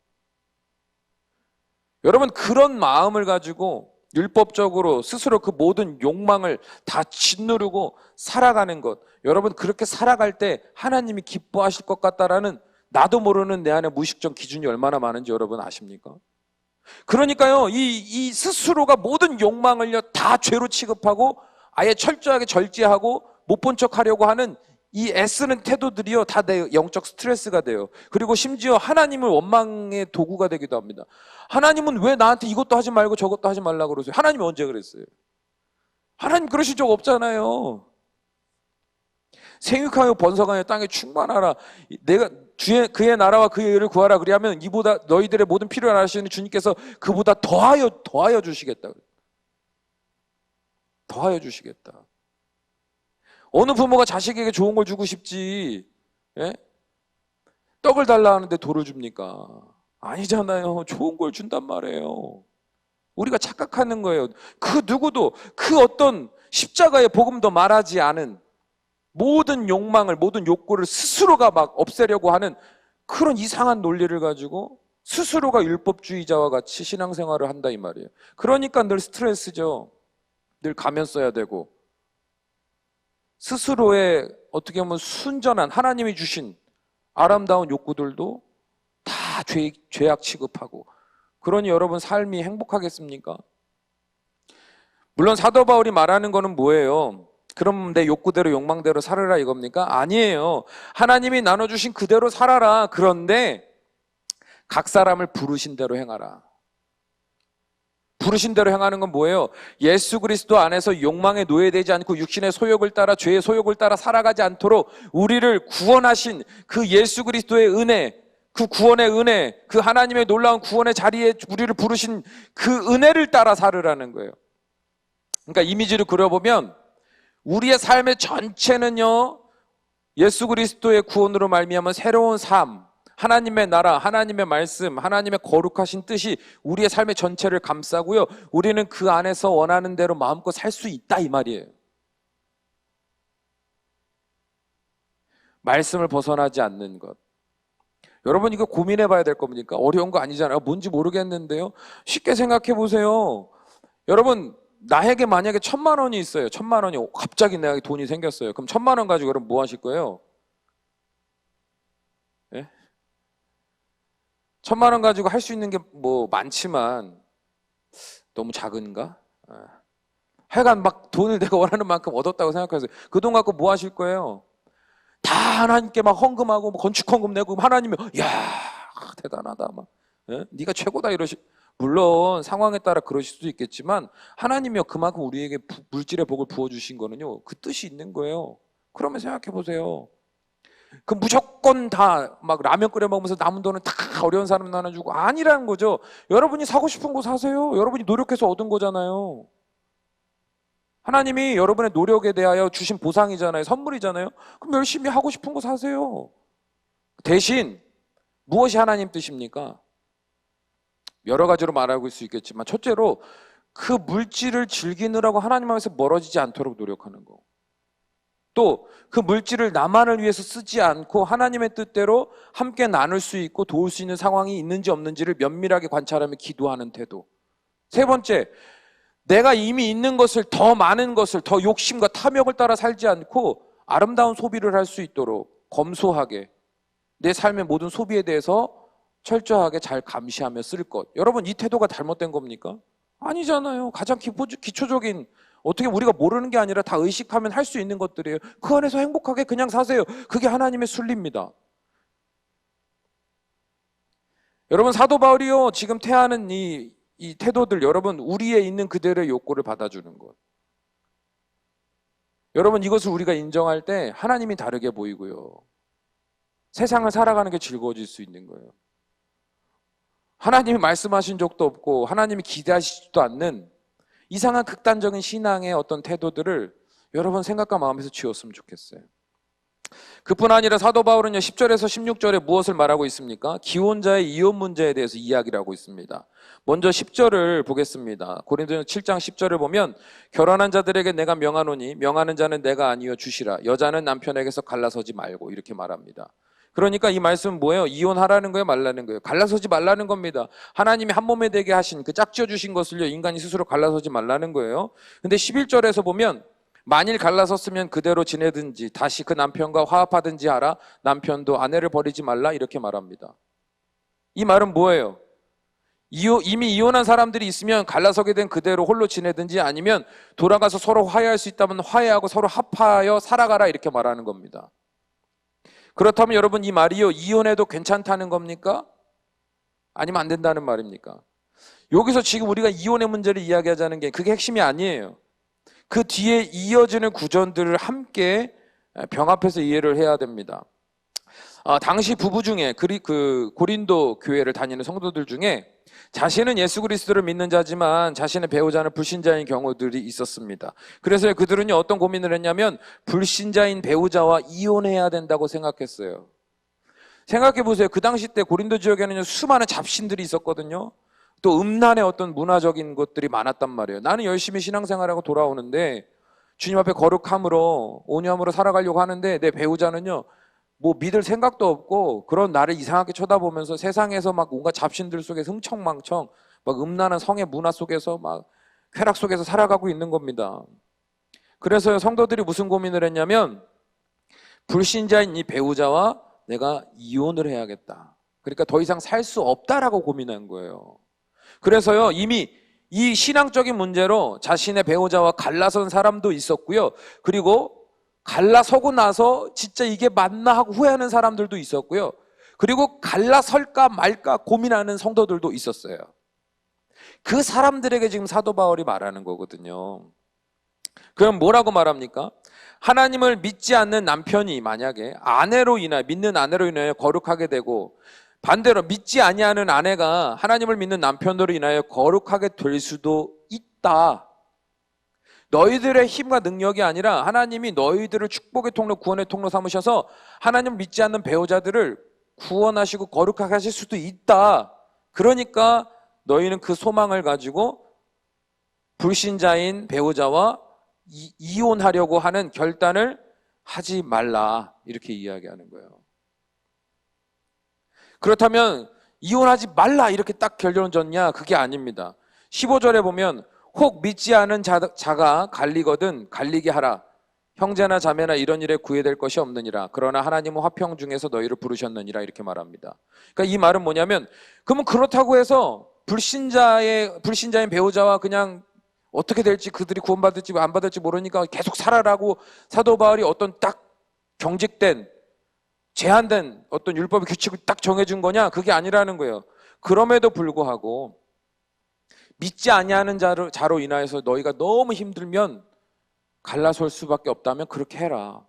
여러분, 그런 마음을 가지고 율법적으로 스스로 그 모든 욕망을 다 짓누르고 살아가는 것, 여러분, 그렇게 살아갈 때 하나님이 기뻐하실 것 같다라는 나도 모르는 내 안에 무의식적 기준이 얼마나 많은지 여러분 아십니까? 그러니까요, 이 스스로가 모든 욕망을요 다 죄로 취급하고 아예 철저하게 절제하고 못 본 척 하려고 하는 이 애쓰는 태도들이요, 다 내 영적 스트레스가 돼요. 그리고 심지어 하나님을 원망의 도구가 되기도 합니다. 하나님은 왜 나한테 이것도 하지 말고 저것도 하지 말라고 그러세요? 하나님이 언제 그랬어요? 하나님 그러신 적 없잖아요. 생육하여 번성하여 땅에 충만하라. 내가 그의 나라와 그의 의를 구하라. 그리하면 이보다 너희들의 모든 필요를 아시는 주님께서 그보다 더하여 주시겠다. 더하여 주시겠다. 어느 부모가 자식에게 좋은 걸 주고 싶지, 떡을 달라 하는데 돌을 줍니까? 아니잖아요. 좋은 걸 준단 말이에요. 우리가 착각하는 거예요. 그 누구도 그 어떤 십자가의 복음도 말하지 않은 모든 욕망을, 모든 욕구를 스스로가 막 없애려고 하는 그런 이상한 논리를 가지고 스스로가 율법주의자와 같이 신앙생활을 한다 이 말이에요. 그러니까 늘 스트레스죠. 늘 가면 써야 되고, 스스로의 어떻게 보면 순전한 하나님이 주신 아름다운 욕구들도 다 죄악 취급하고, 그러니 여러분 삶이 행복하겠습니까? 물론 사도 바울이 말하는 거는 뭐예요? 그럼 내 욕구대로 욕망대로 살아라 이겁니까? 아니에요. 하나님이 나눠주신 그대로 살아라. 그런데 각 사람을 부르신 대로 행하라. 부르신 대로 행하는 건 뭐예요? 예수 그리스도 안에서 욕망에 노예되지 않고 육신의 소욕을 따라 죄의 소욕을 따라 살아가지 않도록 우리를 구원하신 그 예수 그리스도의 은혜, 그 구원의 은혜, 그 하나님의 놀라운 구원의 자리에 우리를 부르신 그 은혜를 따라 살으라는 거예요. 그러니까 이미지를 그려보면 우리의 삶의 전체는요, 예수 그리스도의 구원으로 말미암은 새로운 삶, 하나님의 나라, 하나님의 말씀, 하나님의 거룩하신 뜻이 우리의 삶의 전체를 감싸고요, 우리는 그 안에서 원하는 대로 마음껏 살 수 있다 이 말이에요. 말씀을 벗어나지 않는 것. 여러분 이거 고민해 봐야 될 겁니까? 어려운 거 아니잖아요. 뭔지 모르겠는데요. 쉽게 생각해 보세요. 여러분 나에게 만약에 1,000만 원이 있어요. 1,000만 원이 갑자기 내가 돈이 생겼어요. 그럼 1,000만 원 가지고 여러분 뭐 하실 거예요? 예? 1,000만 원 가지고 할 수 있는 게 뭐 많지만 너무 작은가? 하여간 막 돈을 내가 원하는 만큼 얻었다고 생각하세요. 그 돈 갖고 뭐 하실 거예요? 다 하나님께 막 헌금하고 뭐 건축 헌금 내고 하나님이 야 대단하다 막 네가 최고다 이러시. 물론 상황에 따라 그러실 수도 있겠지만 하나님이요 그만큼 우리에게 물질의 복을 부어주신 거는요 그 뜻이 있는 거예요. 그러면 생각해 보세요. 그 무조건 다 막 라면 끓여 먹으면서 남은 돈은 다 어려운 사람 나눠주고 아니라는 거죠. 여러분이 사고 싶은 거 사세요. 여러분이 노력해서 얻은 거잖아요. 하나님이 여러분의 노력에 대하여 주신 보상이잖아요. 선물이잖아요. 그럼 열심히 하고 싶은 거 사세요. 대신 무엇이 하나님 뜻입니까? 여러 가지로 말하고 있을 수 있겠지만 첫째로 그 물질을 즐기느라고 하나님 앞에서 멀어지지 않도록 노력하는 거. 또 그 물질을 나만을 위해서 쓰지 않고 하나님의 뜻대로 함께 나눌 수 있고 도울 수 있는 상황이 있는지 없는지를 면밀하게 관찰하며 기도하는 태도. 세 번째, 내가 이미 있는 것을 더 많은 것을 더 욕심과 탐욕을 따라 살지 않고 아름다운 소비를 할 수 있도록 검소하게 내 삶의 모든 소비에 대해서 철저하게 잘 감시하며 쓸 것. 여러분 이 태도가 잘못된 겁니까? 아니잖아요. 가장 기초적인 어떻게 우리가 모르는 게 아니라 다 의식하면 할 수 있는 것들이에요. 그 안에서 행복하게 그냥 사세요. 그게 하나님의 순리입니다. 여러분 사도 바울이요 지금 태하는 이 태도들 여러분 우리에 있는 그대로의 욕구를 받아주는 것. 여러분 이것을 우리가 인정할 때 하나님이 다르게 보이고요. 세상을 살아가는 게 즐거워질 수 있는 거예요. 하나님이 말씀하신 적도 없고 하나님이 기대하시지도 않는 이상한 극단적인 신앙의 어떤 태도들을 여러분 생각과 마음에서 지웠으면 좋겠어요. 그뿐 아니라 사도 바울은요 10절에서 16절에 무엇을 말하고 있습니까? 기혼자의 이혼 문제에 대해서 이야기를 하고 있습니다. 먼저 10절을 보겠습니다. 고린도전서 7장 10절을 보면 결혼한 자들에게 내가 명하노니 명하는 자는 내가 아니여 주시라. 여자는 남편에게서 갈라서지 말고 이렇게 말합니다. 그러니까 이 말씀은 뭐예요? 이혼하라는 거예요? 말라는 거예요? 갈라서지 말라는 겁니다. 하나님이 한 몸에 되게 하신 그 짝지어 주신 것을요 인간이 스스로 갈라서지 말라는 거예요. 근데 11절에서 보면 만일 갈라섰으면 그대로 지내든지 다시 그 남편과 화합하든지 하라. 남편도 아내를 버리지 말라 이렇게 말합니다. 이 말은 뭐예요? 이미 이혼한 사람들이 있으면 갈라서게 된 그대로 홀로 지내든지 아니면 돌아가서 서로 화해할 수 있다면 화해하고 서로 합하여 살아가라 이렇게 말하는 겁니다. 그렇다면 여러분 이 말이요 이혼해도 괜찮다는 겁니까? 아니면 안 된다는 말입니까? 여기서 지금 우리가 이혼의 문제를 이야기하자는 게 그게 핵심이 아니에요. 그 뒤에 이어지는 구전들을 함께 병합해서 이해를 해야 됩니다. 당시 부부 중에 그 고린도 교회를 다니는 성도들 중에 자신은 예수 그리스도를 믿는 자지만 자신의 배우자는 불신자인 경우들이 있었습니다. 그래서 그들은요 어떤 고민을 했냐면 불신자인 배우자와 이혼해야 된다고 생각했어요. 생각해 보세요. 그 당시 때 고린도 지역에는 수많은 잡신들이 있었거든요. 또 음란의 어떤 문화적인 것들이 많았단 말이에요. 나는 열심히 신앙생활하고 돌아오는데 주님 앞에 거룩함으로 온유함으로 살아가려고 하는데 내 배우자는요 뭐 믿을 생각도 없고 그런 나를 이상하게 쳐다보면서 세상에서 막 온갖 잡신들 속에서 흥청망청 막 음란한 성의 문화 속에서 막 쾌락 속에서 살아가고 있는 겁니다. 그래서 성도들이 무슨 고민을 했냐면 불신자인 이 배우자와 내가 이혼을 해야겠다. 그러니까 더 이상 살 수 없다라고 고민한 거예요. 그래서요, 이미 이 신앙적인 문제로 자신의 배우자와 갈라선 사람도 있었고요. 그리고 갈라서고 나서 진짜 이게 맞나 하고 후회하는 사람들도 있었고요. 그리고 갈라설까 말까 고민하는 성도들도 있었어요. 그 사람들에게 지금 사도 바울이 말하는 거거든요. 그럼 뭐라고 말합니까? 하나님을 믿지 않는 남편이 만약에 믿는 아내로 인하여 거룩하게 되고, 반대로 믿지 아니하는 아내가 하나님을 믿는 남편으로 인하여 거룩하게 될 수도 있다. 너희들의 힘과 능력이 아니라 하나님이 너희들을 축복의 통로, 구원의 통로 삼으셔서 하나님을 믿지 않는 배우자들을 구원하시고 거룩하게 하실 수도 있다. 그러니까 너희는 그 소망을 가지고 불신자인 배우자와 이혼하려고 하는 결단을 하지 말라, 이렇게 이야기하는 거예요. 그렇다면 이혼하지 말라 이렇게 딱 결론졌냐? 그게 아닙니다. 15절에 보면 혹 믿지 않은 자가 갈리거든 갈리게 하라. 형제나 자매나 이런 일에 구애될 것이 없느니라. 그러나 하나님은 화평 중에서 너희를 부르셨느니라, 이렇게 말합니다. 그러니까 이 말은 뭐냐면, 그러면 그렇다고 해서 불신자인 배우자와 그냥 어떻게 될지, 그들이 구원받을지 안 받을지 모르니까 계속 살아라고 사도 바울이 어떤 딱 경직된, 제한된 어떤 율법의 규칙을 딱 정해준 거냐? 그게 아니라는 거예요. 그럼에도 불구하고 믿지 아니하는 자로 인하여서 너희가 너무 힘들면 갈라설 수밖에 없다면 그렇게 해라.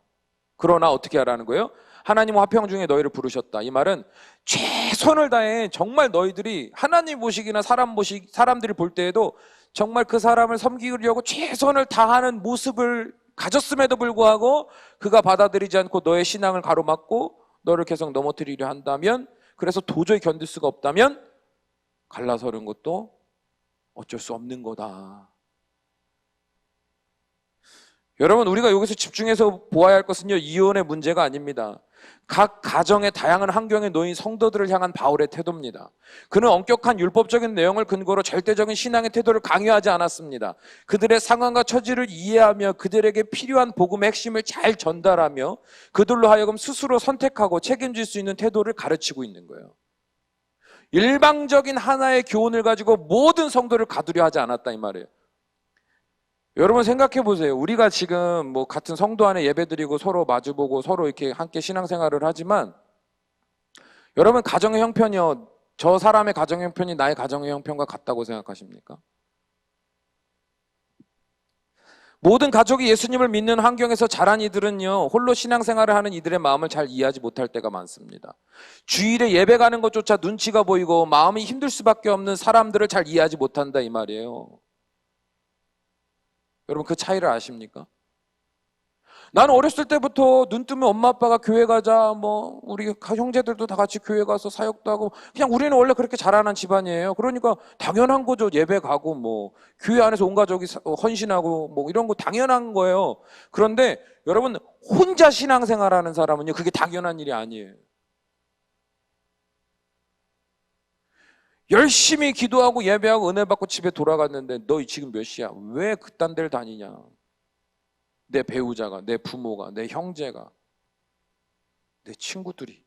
그러나 어떻게 하라는 거예요? 하나님은 화평 중에 너희를 부르셨다. 이 말은 최선을 다해 정말 너희들이 하나님 보시기나 사람들이 볼 때에도 정말 그 사람을 섬기려고 최선을 다하는 모습을 가졌음에도 불구하고 그가 받아들이지 않고 너의 신앙을 가로막고 너를 계속 넘어뜨리려 한다면, 그래서 도저히 견딜 수가 없다면 갈라서는 것도 어쩔 수 없는 거다. 여러분, 우리가 여기서 집중해서 보아야 할 것은요, 이혼의 문제가 아닙니다. 각 가정의 다양한 환경에 놓인 성도들을 향한 바울의 태도입니다. 그는 엄격한 율법적인 내용을 근거로 절대적인 신앙의 태도를 강요하지 않았습니다. 그들의 상황과 처지를 이해하며 그들에게 필요한 복음의 핵심을 잘 전달하며 그들로 하여금 스스로 선택하고 책임질 수 있는 태도를 가르치고 있는 거예요. 일방적인 하나의 교훈을 가지고 모든 성도를 가두려 하지 않았다, 이 말이에요. 여러분 생각해 보세요. 우리가 지금 뭐 같은 성도 안에 예배드리고 서로 마주보고 서로 이렇게 함께 신앙생활을 하지만, 여러분 가정의 형편이요, 저 사람의 가정의 형편이 나의 가정의 형편과 같다고 생각하십니까? 모든 가족이 예수님을 믿는 환경에서 자란 이들은요, 홀로 신앙생활을 하는 이들의 마음을 잘 이해하지 못할 때가 많습니다. 주일에 예배 가는 것조차 눈치가 보이고 마음이 힘들 수밖에 없는 사람들을 잘 이해하지 못한다, 이 말이에요. 여러분 그 차이를 아십니까? 나는 어렸을 때부터 눈 뜨면 엄마 아빠가 교회 가자, 뭐 우리 형제들도 다 같이 교회 가서 사역도 하고, 그냥 우리는 원래 그렇게 자라난 집안이에요. 그러니까 당연한 거죠. 예배 가고 뭐 교회 안에서 온 가족이 헌신하고 뭐 이런 거 당연한 거예요. 그런데 여러분, 혼자 신앙생활하는 사람은요, 그게 당연한 일이 아니에요. 열심히 기도하고 예배하고 은혜 받고 집에 돌아갔는데 너 지금 몇 시야? 왜 그딴 데를 다니냐? 내 배우자가, 내 부모가, 내 형제가, 내 친구들이.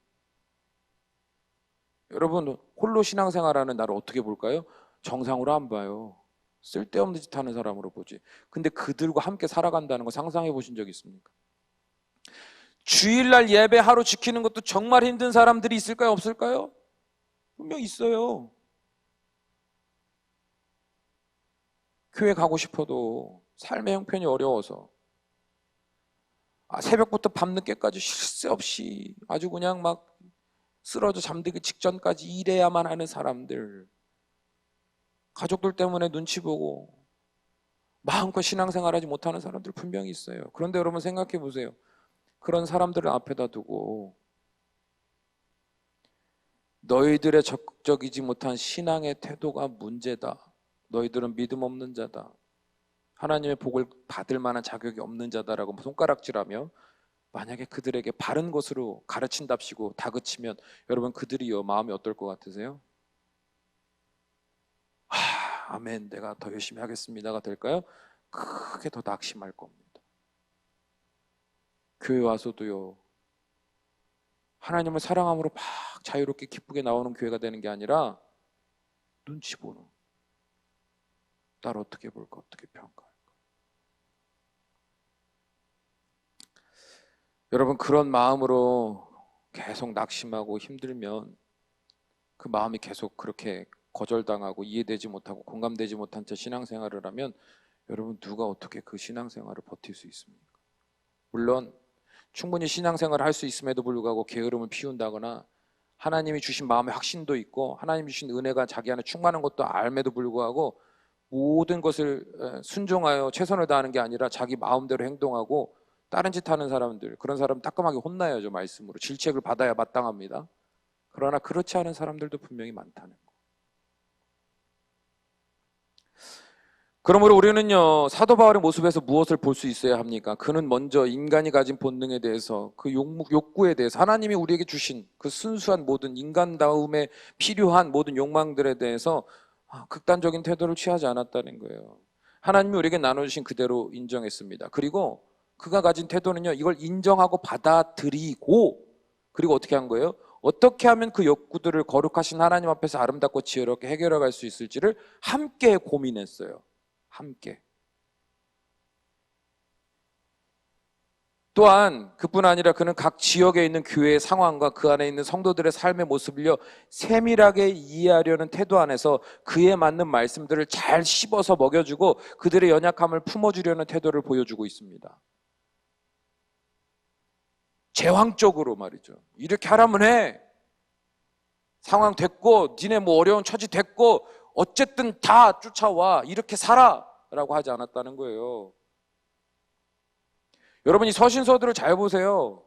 여러분 홀로 신앙생활하는 나를 어떻게 볼까요? 정상으로 안 봐요. 쓸데없는 짓 하는 사람으로 보지. 근데 그들과 함께 살아간다는 거 상상해 보신 적 있습니까? 주일날 예배 하루 지키는 것도 정말 힘든 사람들이 있을까요? 없을까요? 분명 있어요. 교회 가고 싶어도 삶의 형편이 어려워서 새벽부터 밤늦게까지 쉴 새 없이 아주 그냥 막 쓰러져 잠들기 직전까지 일해야만 하는 사람들, 가족들 때문에 눈치 보고 마음껏 신앙생활하지 못하는 사람들 분명히 있어요. 그런데 여러분 생각해 보세요. 그런 사람들을 앞에다 두고 너희들의 적극적이지 못한 신앙의 태도가 문제다. 너희들은 믿음 없는 자다. 하나님의 복을 받을 만한 자격이 없는 자다라고 손가락질하며 만약에 그들에게 바른 것으로 가르친답시고 다그치면 여러분 그들이요 마음이 어떨 것 같으세요? 아멘, 내가 더 열심히 하겠습니다가 될까요? 크게 더 낙심할 겁니다. 교회 와서도요, 하나님을 사랑함으로 막 자유롭게 기쁘게 나오는 교회가 되는 게 아니라 눈치 보는, 나를 어떻게 볼까, 어떻게 평가할까. 여러분, 그런 마음으로 계속 낙심하고 힘들면 그 마음이 계속 그렇게 거절당하고 이해되지 못하고 공감되지 못한 채 신앙생활을 하면 여러분, 누가 어떻게 그 신앙생활을 버틸 수 있습니까? 물론 충분히 신앙생활을 할 수 있음에도 불구하고 게으름을 피운다거나 하나님이 주신 마음의 확신도 있고 하나님이 주신 은혜가 자기 안에 충만한 것도 알매도 불구하고 모든 것을 순종하여 최선을 다하는 게 아니라 자기 마음대로 행동하고 다른 짓 하는 사람들, 그런 사람 따끔하게 혼나야죠. 말씀으로 질책을 받아야 마땅합니다. 그러나 그렇지 않은 사람들도 분명히 많다는 거. 그러므로 우리는요, 사도 바울의 모습에서 무엇을 볼 수 있어야 합니까? 그는 먼저 인간이 가진 본능에 대해서, 그 욕구에 대해서, 하나님이 우리에게 주신 그 순수한 모든 인간다움에 필요한 모든 욕망들에 대해서 극단적인 태도를 취하지 않았다는 거예요. 하나님이 우리에게 나눠주신 그대로 인정했습니다. 그리고 그가 가진 태도는요, 이걸 인정하고 받아들이고, 그리고 어떻게 한 거예요? 어떻게 하면 그 욕구들을 거룩하신 하나님 앞에서 아름답고 지혜롭게 해결해 갈 수 있을지를 함께 고민했어요. 함께. 또한 그뿐 아니라 그는 각 지역에 있는 교회의 상황과 그 안에 있는 성도들의 삶의 모습을요, 세밀하게 이해하려는 태도 안에서 그에 맞는 말씀들을 잘 씹어서 먹여주고 그들의 연약함을 품어주려는 태도를 보여주고 있습니다. 제왕적으로 말이죠. 이렇게 하라면 해. 상황 됐고 니네 뭐 어려운 처지 됐고 어쨌든 다 쫓아와. 이렇게 살아 라고 하지 않았다는 거예요. 여러분이 서신서들을 잘 보세요.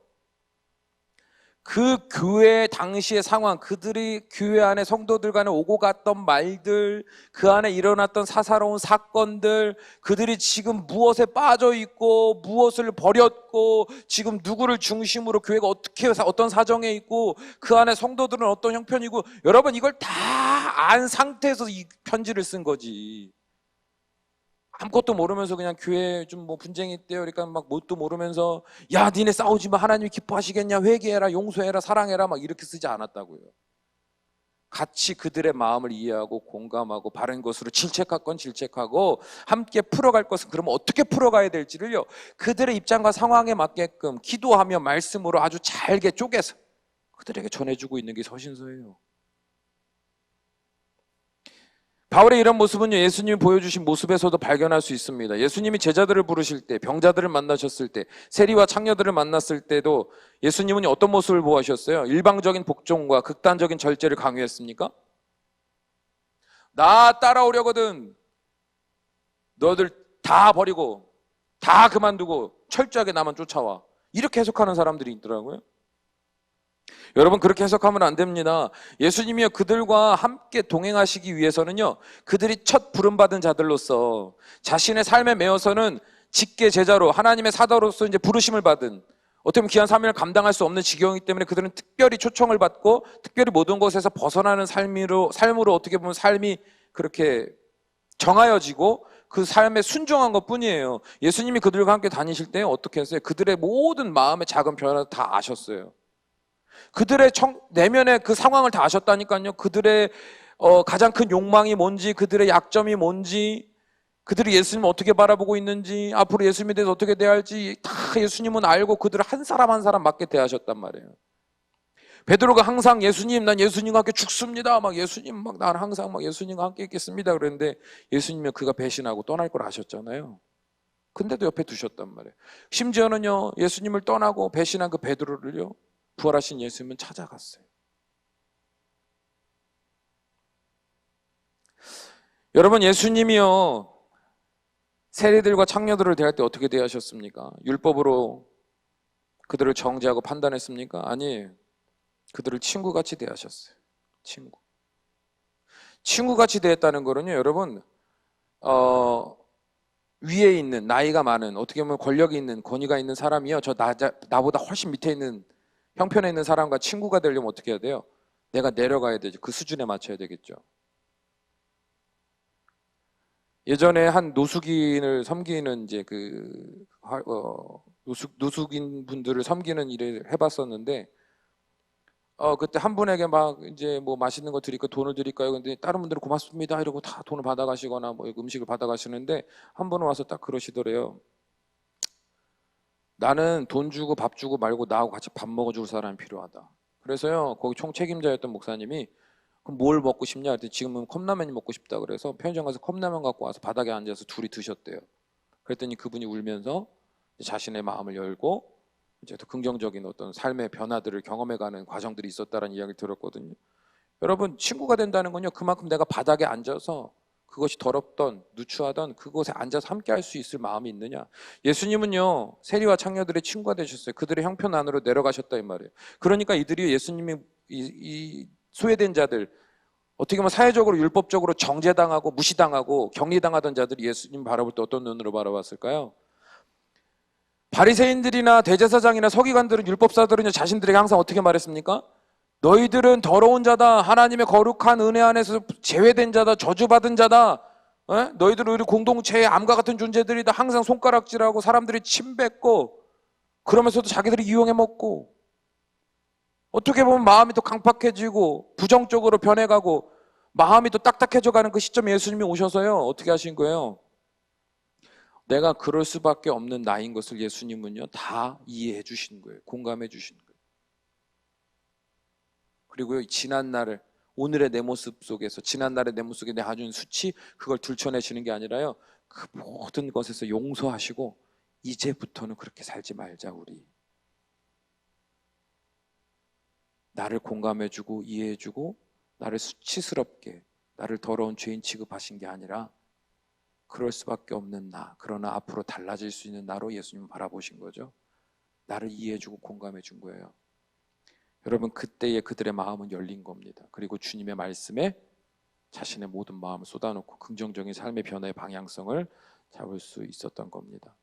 그 교회 당시의 상황, 그들이 교회 안에 성도들 간에 오고 갔던 말들, 그 안에 일어났던 사사로운 사건들, 그들이 지금 무엇에 빠져 있고 무엇을 버렸고 지금 누구를 중심으로 교회가 어떻게 어떤 사정에 있고 그 안에 성도들은 어떤 형편이고, 여러분 이걸 다 안 상태에서 이 편지를 쓴 거지. 아무것도 모르면서 그냥 교회에 좀 뭐 분쟁이 있대요. 그러니까 막 뭣도 모르면서 야 니네 싸우지 마, 하나님이 기뻐하시겠냐, 회개해라, 용서해라, 사랑해라, 막 이렇게 쓰지 않았다고요. 같이 그들의 마음을 이해하고 공감하고 바른 것으로 질책할 건 질책하고 함께 풀어갈 것은 그러면 어떻게 풀어가야 될지를요, 그들의 입장과 상황에 맞게끔 기도하며 말씀으로 아주 잘게 쪼개서 그들에게 전해주고 있는 게 서신서예요. 바울의 이런 모습은요, 예수님이 보여주신 모습에서도 발견할 수 있습니다. 예수님이 제자들을 부르실 때, 병자들을 만나셨을 때, 세리와 창녀들을 만났을 때도 예수님은 어떤 모습을 보하셨어요? 일방적인 복종과 극단적인 절제를 강요했습니까? 나 따라오려거든 너들 다 버리고 다 그만두고 철저하게 나만 쫓아와. 이렇게 해석하는 사람들이 있더라고요. 여러분, 그렇게 해석하면 안 됩니다. 예수님이요, 그들과 함께 동행하시기 위해서는요, 그들이 첫 부름받은 자들로서 자신의 삶에 매여서는 직계 제자로 하나님의 사도로서 이제 부르심을 받은, 어떻게 보면 귀한 사명을 감당할 수 없는 지경이기 때문에 그들은 특별히 초청을 받고 특별히 모든 것에서 벗어나는 삶으로 어떻게 보면 삶이 그렇게 정하여지고 그 삶에 순종한 것 뿐이에요. 예수님이 그들과 함께 다니실 때 어떻게 했어요? 그들의 모든 마음의 작은 변화를 다 아셨어요. 그들의 내면의 그 상황을 다 아셨다니까요. 그들의 가장 큰 욕망이 뭔지, 그들의 약점이 뭔지, 그들이 예수님을 어떻게 바라보고 있는지, 앞으로 예수님에 대해서 어떻게 대할지 다 예수님은 알고 그들을 한 사람 한 사람 맞게 대하셨단 말이에요. 베드로가 항상 예수님, 난 예수님과 함께 죽습니다. 막 예수님, 막 나는 항상 막 예수님과 함께 있겠습니다. 그랬는데 예수님은 그가 배신하고 떠날 걸 아셨잖아요. 근데도 옆에 두셨단 말이에요. 심지어는요, 예수님을 떠나고 배신한 그 베드로를요, 부활하신 예수님은 찾아갔어요. 여러분, 예수님이요, 세리들과 창녀들을 대할 때 어떻게 대하셨습니까? 율법으로 그들을 정죄하고 판단했습니까? 아니에요. 그들을 친구같이 대하셨어요. 친구같이 대했다는 거는요, 여러분, 위에 있는, 나이가 많은, 어떻게 보면 권력이 있는, 권위가 있는 사람이요, 나보다 훨씬 밑에 있는, 형편에 있는 사람과 친구가 되려면 어떻게 해야 돼요? 내가 내려가야 되죠. 그 수준에 맞춰야 되겠죠. 예전에 한 노숙인을 섬기는 이제 노숙인 분들을 섬기는 일을 해봤었는데, 그때 한 분에게 막 이제 뭐 맛있는 거 드릴까 돈을 드릴까요? 근데 다른 분들은 고맙습니다 이러고 다 돈을 받아가시거나 뭐 음식을 받아가시는데 한 분은 와서 딱 그러시더래요. 나는 돈 주고 밥 주고 말고 나하고 같이 밥 먹어줄 사람이 필요하다. 그래서요 거기 총책임자였던 목사님이 그럼 뭘 먹고 싶냐 했더니 지금은 컵라면이 먹고 싶다 그래서 편의점 가서 컵라면 갖고 와서 바닥에 앉아서 둘이 드셨대요. 그랬더니 그분이 울면서 자신의 마음을 열고 이제 더 긍정적인 어떤 삶의 변화들을 경험해가는 과정들이 있었다는 이야기를 들었거든요. 여러분 친구가 된다는 건요 그만큼 내가 바닥에 앉아서 그것이 더럽던 누추하던 그곳에 앉아서 함께 할 수 있을 마음이 있느냐. 예수님은요 세리와 창녀들의 친구가 되셨어요. 그들의 형편 안으로 내려가셨다 이 말이에요. 그러니까 이들이 예수님이 이 소외된 자들 어떻게 보면 사회적으로 율법적으로 정죄당하고 무시당하고 격리당하던 자들이 예수님 바라볼 때 어떤 눈으로 바라봤을까요? 바리새인들이나 대제사장이나 서기관들은 율법사들은 자신들에게 항상 어떻게 말했습니까? 너희들은 더러운 자다. 하나님의 거룩한 은혜 안에서 제외된 자다. 저주받은 자다. 너희들은 우리 공동체의 암과 같은 존재들이다. 항상 손가락질하고 사람들이 침뱉고 그러면서도 자기들이 이용해 먹고 어떻게 보면 마음이 또 강팍해지고 부정적으로 변해가고 마음이 또 딱딱해져가는 그 시점에 예수님이 오셔서요 어떻게 하신 거예요? 내가 그럴 수밖에 없는 나인 것을 예수님은요 다 이해해 주신 거예요. 공감해 주신 거예요. 그리고 지난 날을 오늘의 내 모습 속에서 지난 날의 내 모습 속에 내가 가진 수치 그걸 들춰내시는 게 아니라요 그 모든 것에서 용서하시고 이제부터는 그렇게 살지 말자. 우리 나를 공감해 주고 이해해 주고 나를 수치스럽게 나를 더러운 죄인 취급하신 게 아니라 그럴 수밖에 없는 나, 그러나 앞으로 달라질 수 있는 나로 예수님을 바라보신 거죠. 나를 이해해 주고 공감해 준 거예요. 여러분 그때에 그들의 마음은 열린 겁니다. 그리고 주님의 말씀에 자신의 모든 마음을 쏟아놓고 긍정적인 삶의 변화의 방향성을 잡을 수 있었던 겁니다.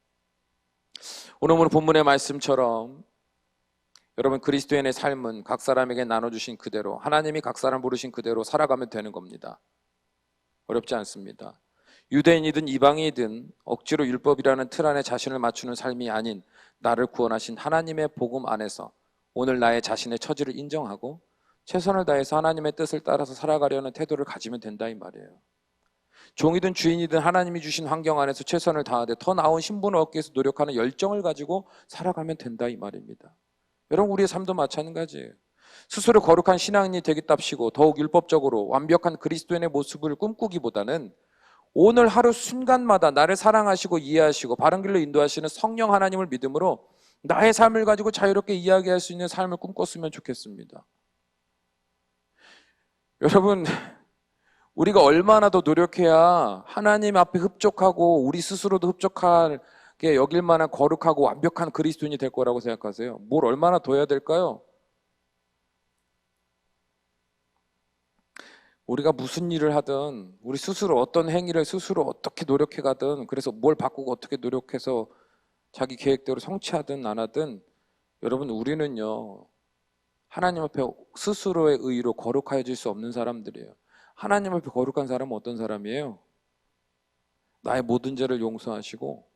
오늘 본문의 말씀처럼 여러분 그리스도인의 삶은 각 사람에게 나눠주신 그대로 하나님이 각 사람 부르신 그대로 살아가면 되는 겁니다. 어렵지 않습니다. 유대인이든 이방인이든 억지로 율법이라는 틀 안에 자신을 맞추는 삶이 아닌 나를 구원하신 하나님의 복음 안에서 오늘 나의 자신의 처지를 인정하고 최선을 다해서 하나님의 뜻을 따라서 살아가려는 태도를 가지면 된다 이 말이에요. 종이든 주인이든 하나님이 주신 환경 안에서 최선을 다하되 더 나은 신분을 얻기 위해서 노력하는 열정을 가지고 살아가면 된다 이 말입니다. 여러분 우리의 삶도 마찬가지예요. 스스로 거룩한 신앙인이 되겠답시고 더욱 율법적으로 완벽한 그리스도인의 모습을 꿈꾸기보다는 오늘 하루 순간마다 나를 사랑하시고 이해하시고 바른 길로 인도하시는 성령 하나님을 믿음으로 나의 삶을 가지고 자유롭게 이야기할 수 있는 삶을 꿈꿨으면 좋겠습니다. 여러분 우리가 얼마나 더 노력해야 하나님 앞에 흡족하고 우리 스스로도 흡족하게 여길 만한 거룩하고 완벽한 그리스도인이 될 거라고 생각하세요? 뭘 얼마나 더 해야 될까요? 우리가 무슨 일을 하든 우리 스스로 어떤 행위를 스스로 어떻게 노력해 가든 그래서 뭘 바꾸고 어떻게 노력해서 자기 계획대로 성취하든 안 하든 여러분 우리는요 하나님 앞에 스스로의 의로 거룩해질 수 없는 사람들이에요. 하나님 앞에 거룩한 사람은 어떤 사람이에요? 나의 모든 죄를 용서하시고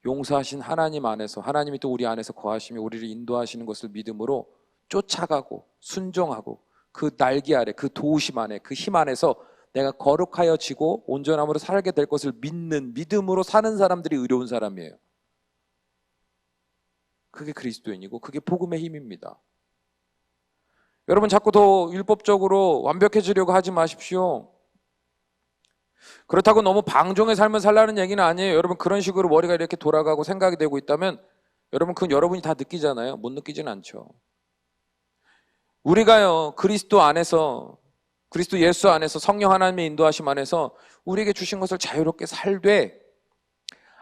용서하신 하나님 안에서 하나님이 또 우리 안에서 거하시며 우리를 인도하시는 것을 믿음으로 쫓아가고 순종하고 그 날개 아래 그 도우심 안에 그 힘 안에서 내가 거룩하여지고 온전함으로 살게 될 것을 믿는 믿음으로 사는 사람들이 의로운 사람이에요. 그게 그리스도인이고 그게 복음의 힘입니다. 여러분 자꾸 더 율법적으로 완벽해지려고 하지 마십시오. 그렇다고 너무 방종의 삶을 살라는 얘기는 아니에요. 여러분 그런 식으로 머리가 이렇게 돌아가고 생각이 되고 있다면 여러분 그건 여러분이 다 느끼잖아요. 못 느끼지는 않죠. 우리가요 그리스도 안에서 그리스도 예수 안에서 성령 하나님의 인도하심 안에서 우리에게 주신 것을 자유롭게 살되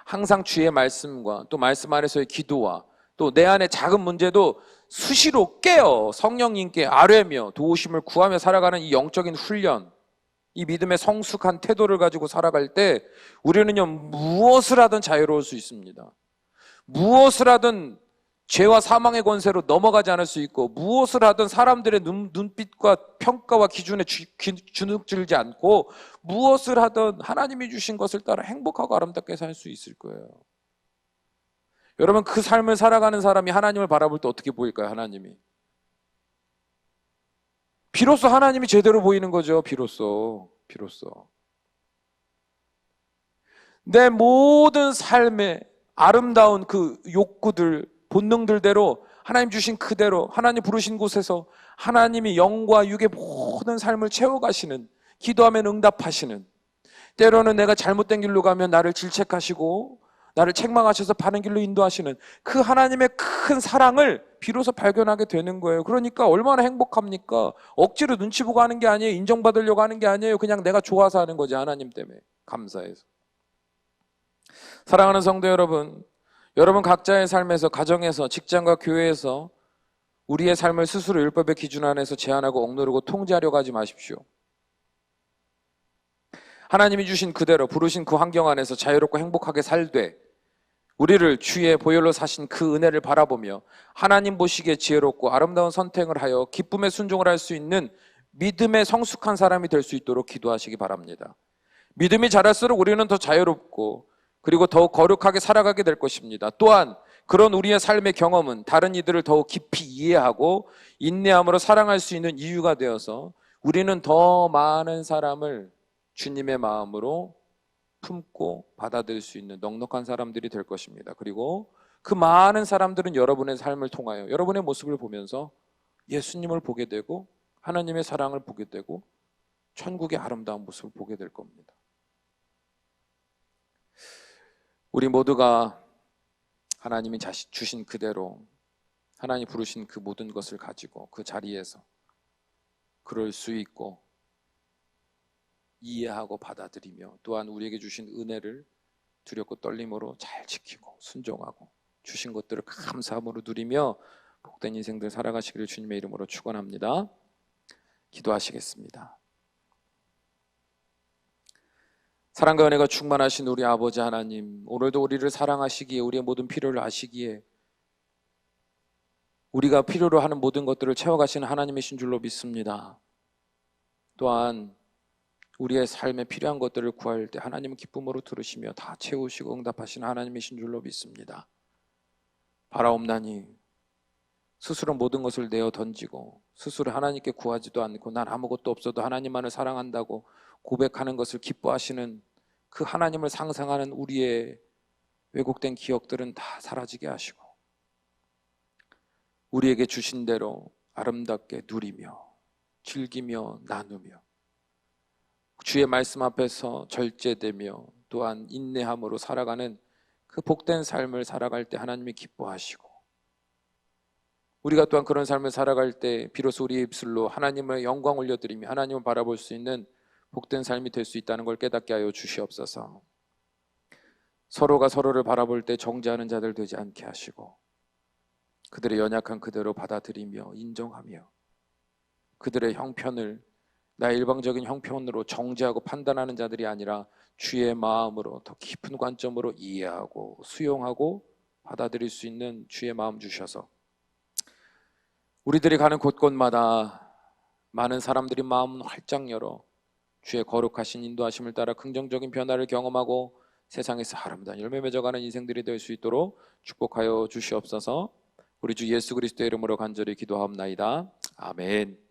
항상 주의 말씀과 또 말씀 안에서의 기도와 또 내 안에 작은 문제도 수시로 깨어 성령님께 아뢰며 도우심을 구하며 살아가는 이 영적인 훈련, 이 믿음의 성숙한 태도를 가지고 살아갈 때 우리는요 무엇을 하든 자유로울 수 있습니다. 무엇을 하든 죄와 사망의 권세로 넘어가지 않을 수 있고 무엇을 하든 사람들의 눈빛과 평가와 기준에 주눅들지 않고 무엇을 하든 하나님이 주신 것을 따라 행복하고 아름답게 살 수 있을 거예요. 여러분 그 삶을 살아가는 사람이 하나님을 바라볼 때 어떻게 보일까요? 하나님이 비로소 하나님이 제대로 보이는 거죠. 비로소. 내 모든 삶의 아름다운 그 욕구들, 본능들대로 하나님 주신 그대로 하나님 부르신 곳에서 하나님이 영과 육의 모든 삶을 채워가시는, 기도하면 응답하시는, 때로는 내가 잘못된 길로 가면 나를 질책하시고 나를 책망하셔서 바른 길로 인도하시는 그 하나님의 큰 사랑을 비로소 발견하게 되는 거예요. 그러니까 얼마나 행복합니까? 억지로 눈치 보고 하는 게 아니에요. 인정받으려고 하는 게 아니에요. 그냥 내가 좋아서 하는 거지. 하나님 때문에 감사해서. 사랑하는 성도 여러분, 여러분 각자의 삶에서, 가정에서, 직장과 교회에서 우리의 삶을 스스로 율법의 기준 안에서 제한하고 억누르고 통제하려고 하지 마십시오. 하나님이 주신 그대로 부르신 그 환경 안에서 자유롭고 행복하게 살되 우리를 주의 보혈로 사신 그 은혜를 바라보며 하나님 보시기에 지혜롭고 아름다운 선택을 하여 기쁨의 순종을 할 수 있는 믿음의 성숙한 사람이 될 수 있도록 기도하시기 바랍니다. 믿음이 자랄수록 우리는 더 자유롭고 그리고 더욱 거룩하게 살아가게 될 것입니다. 또한 그런 우리의 삶의 경험은 다른 이들을 더욱 깊이 이해하고 인내함으로 사랑할 수 있는 이유가 되어서 우리는 더 많은 사람을 주님의 마음으로 품고 받아들일 수 있는 넉넉한 사람들이 될 것입니다. 그리고 그 많은 사람들은 여러분의 삶을 통하여 여러분의 모습을 보면서 예수님을 보게 되고 하나님의 사랑을 보게 되고 천국의 아름다운 모습을 보게 될 겁니다. 우리 모두가 하나님이 주신 그대로 하나님 부르신 그 모든 것을 가지고 그 자리에서 그럴 수 있고 이해하고 받아들이며 또한 우리에게 주신 은혜를 두렵고 떨림으로 잘 지키고 순종하고 주신 것들을 감사함으로 누리며 복된 인생들 살아가시기를 주님의 이름으로 축원합니다. 기도하시겠습니다. 사랑과 은혜가 충만하신 우리 아버지 하나님, 오늘도 우리를 사랑하시기에 우리의 모든 필요를 아시기에 우리가 필요로 하는 모든 것들을 채워가시는 하나님이신 줄로 믿습니다. 또한 우리의 삶에 필요한 것들을 구할 때 하나님은 기쁨으로 들으시며 다 채우시고 응답하시는 하나님이신 줄로 믿습니다. 바라옵나니 스스로 모든 것을 내어 던지고 스스로 하나님께 구하지도 않고 난 아무것도 없어도 하나님만을 사랑한다고 고백하는 것을 기뻐하시는 그 하나님을 상상하는 우리의 왜곡된 기억들은 다 사라지게 하시고 우리에게 주신 대로 아름답게 누리며 즐기며 나누며 주의 말씀 앞에서 절제되며 또한 인내함으로 살아가는 그 복된 삶을 살아갈 때 하나님이 기뻐하시고 우리가 또한 그런 삶을 살아갈 때 비로소 우리의 입술로 하나님의 영광 올려드리며 하나님을 바라볼 수 있는 복된 삶이 될 수 있다는 걸 깨닫게 하여 주시옵소서. 서로가 서로를 바라볼 때 정죄하는 자들 되지 않게 하시고 그들의 연약한 그대로 받아들이며 인정하며 그들의 형편을 나의 일방적인 형편으로 정죄하고 판단하는 자들이 아니라 주의 마음으로 더 깊은 관점으로 이해하고 수용하고 받아들일 수 있는 주의 마음 주셔서 우리들이 가는 곳곳마다 많은 사람들이 마음을 활짝 열어 주의 거룩하신 인도하심을 따라 긍정적인 변화를 경험하고 세상에서 아름다운 열매 맺어가는 인생들이 될 수 있도록 축복하여 주시옵소서. 우리 주 예수 그리스도의 이름으로 간절히 기도하옵나이다. 아멘.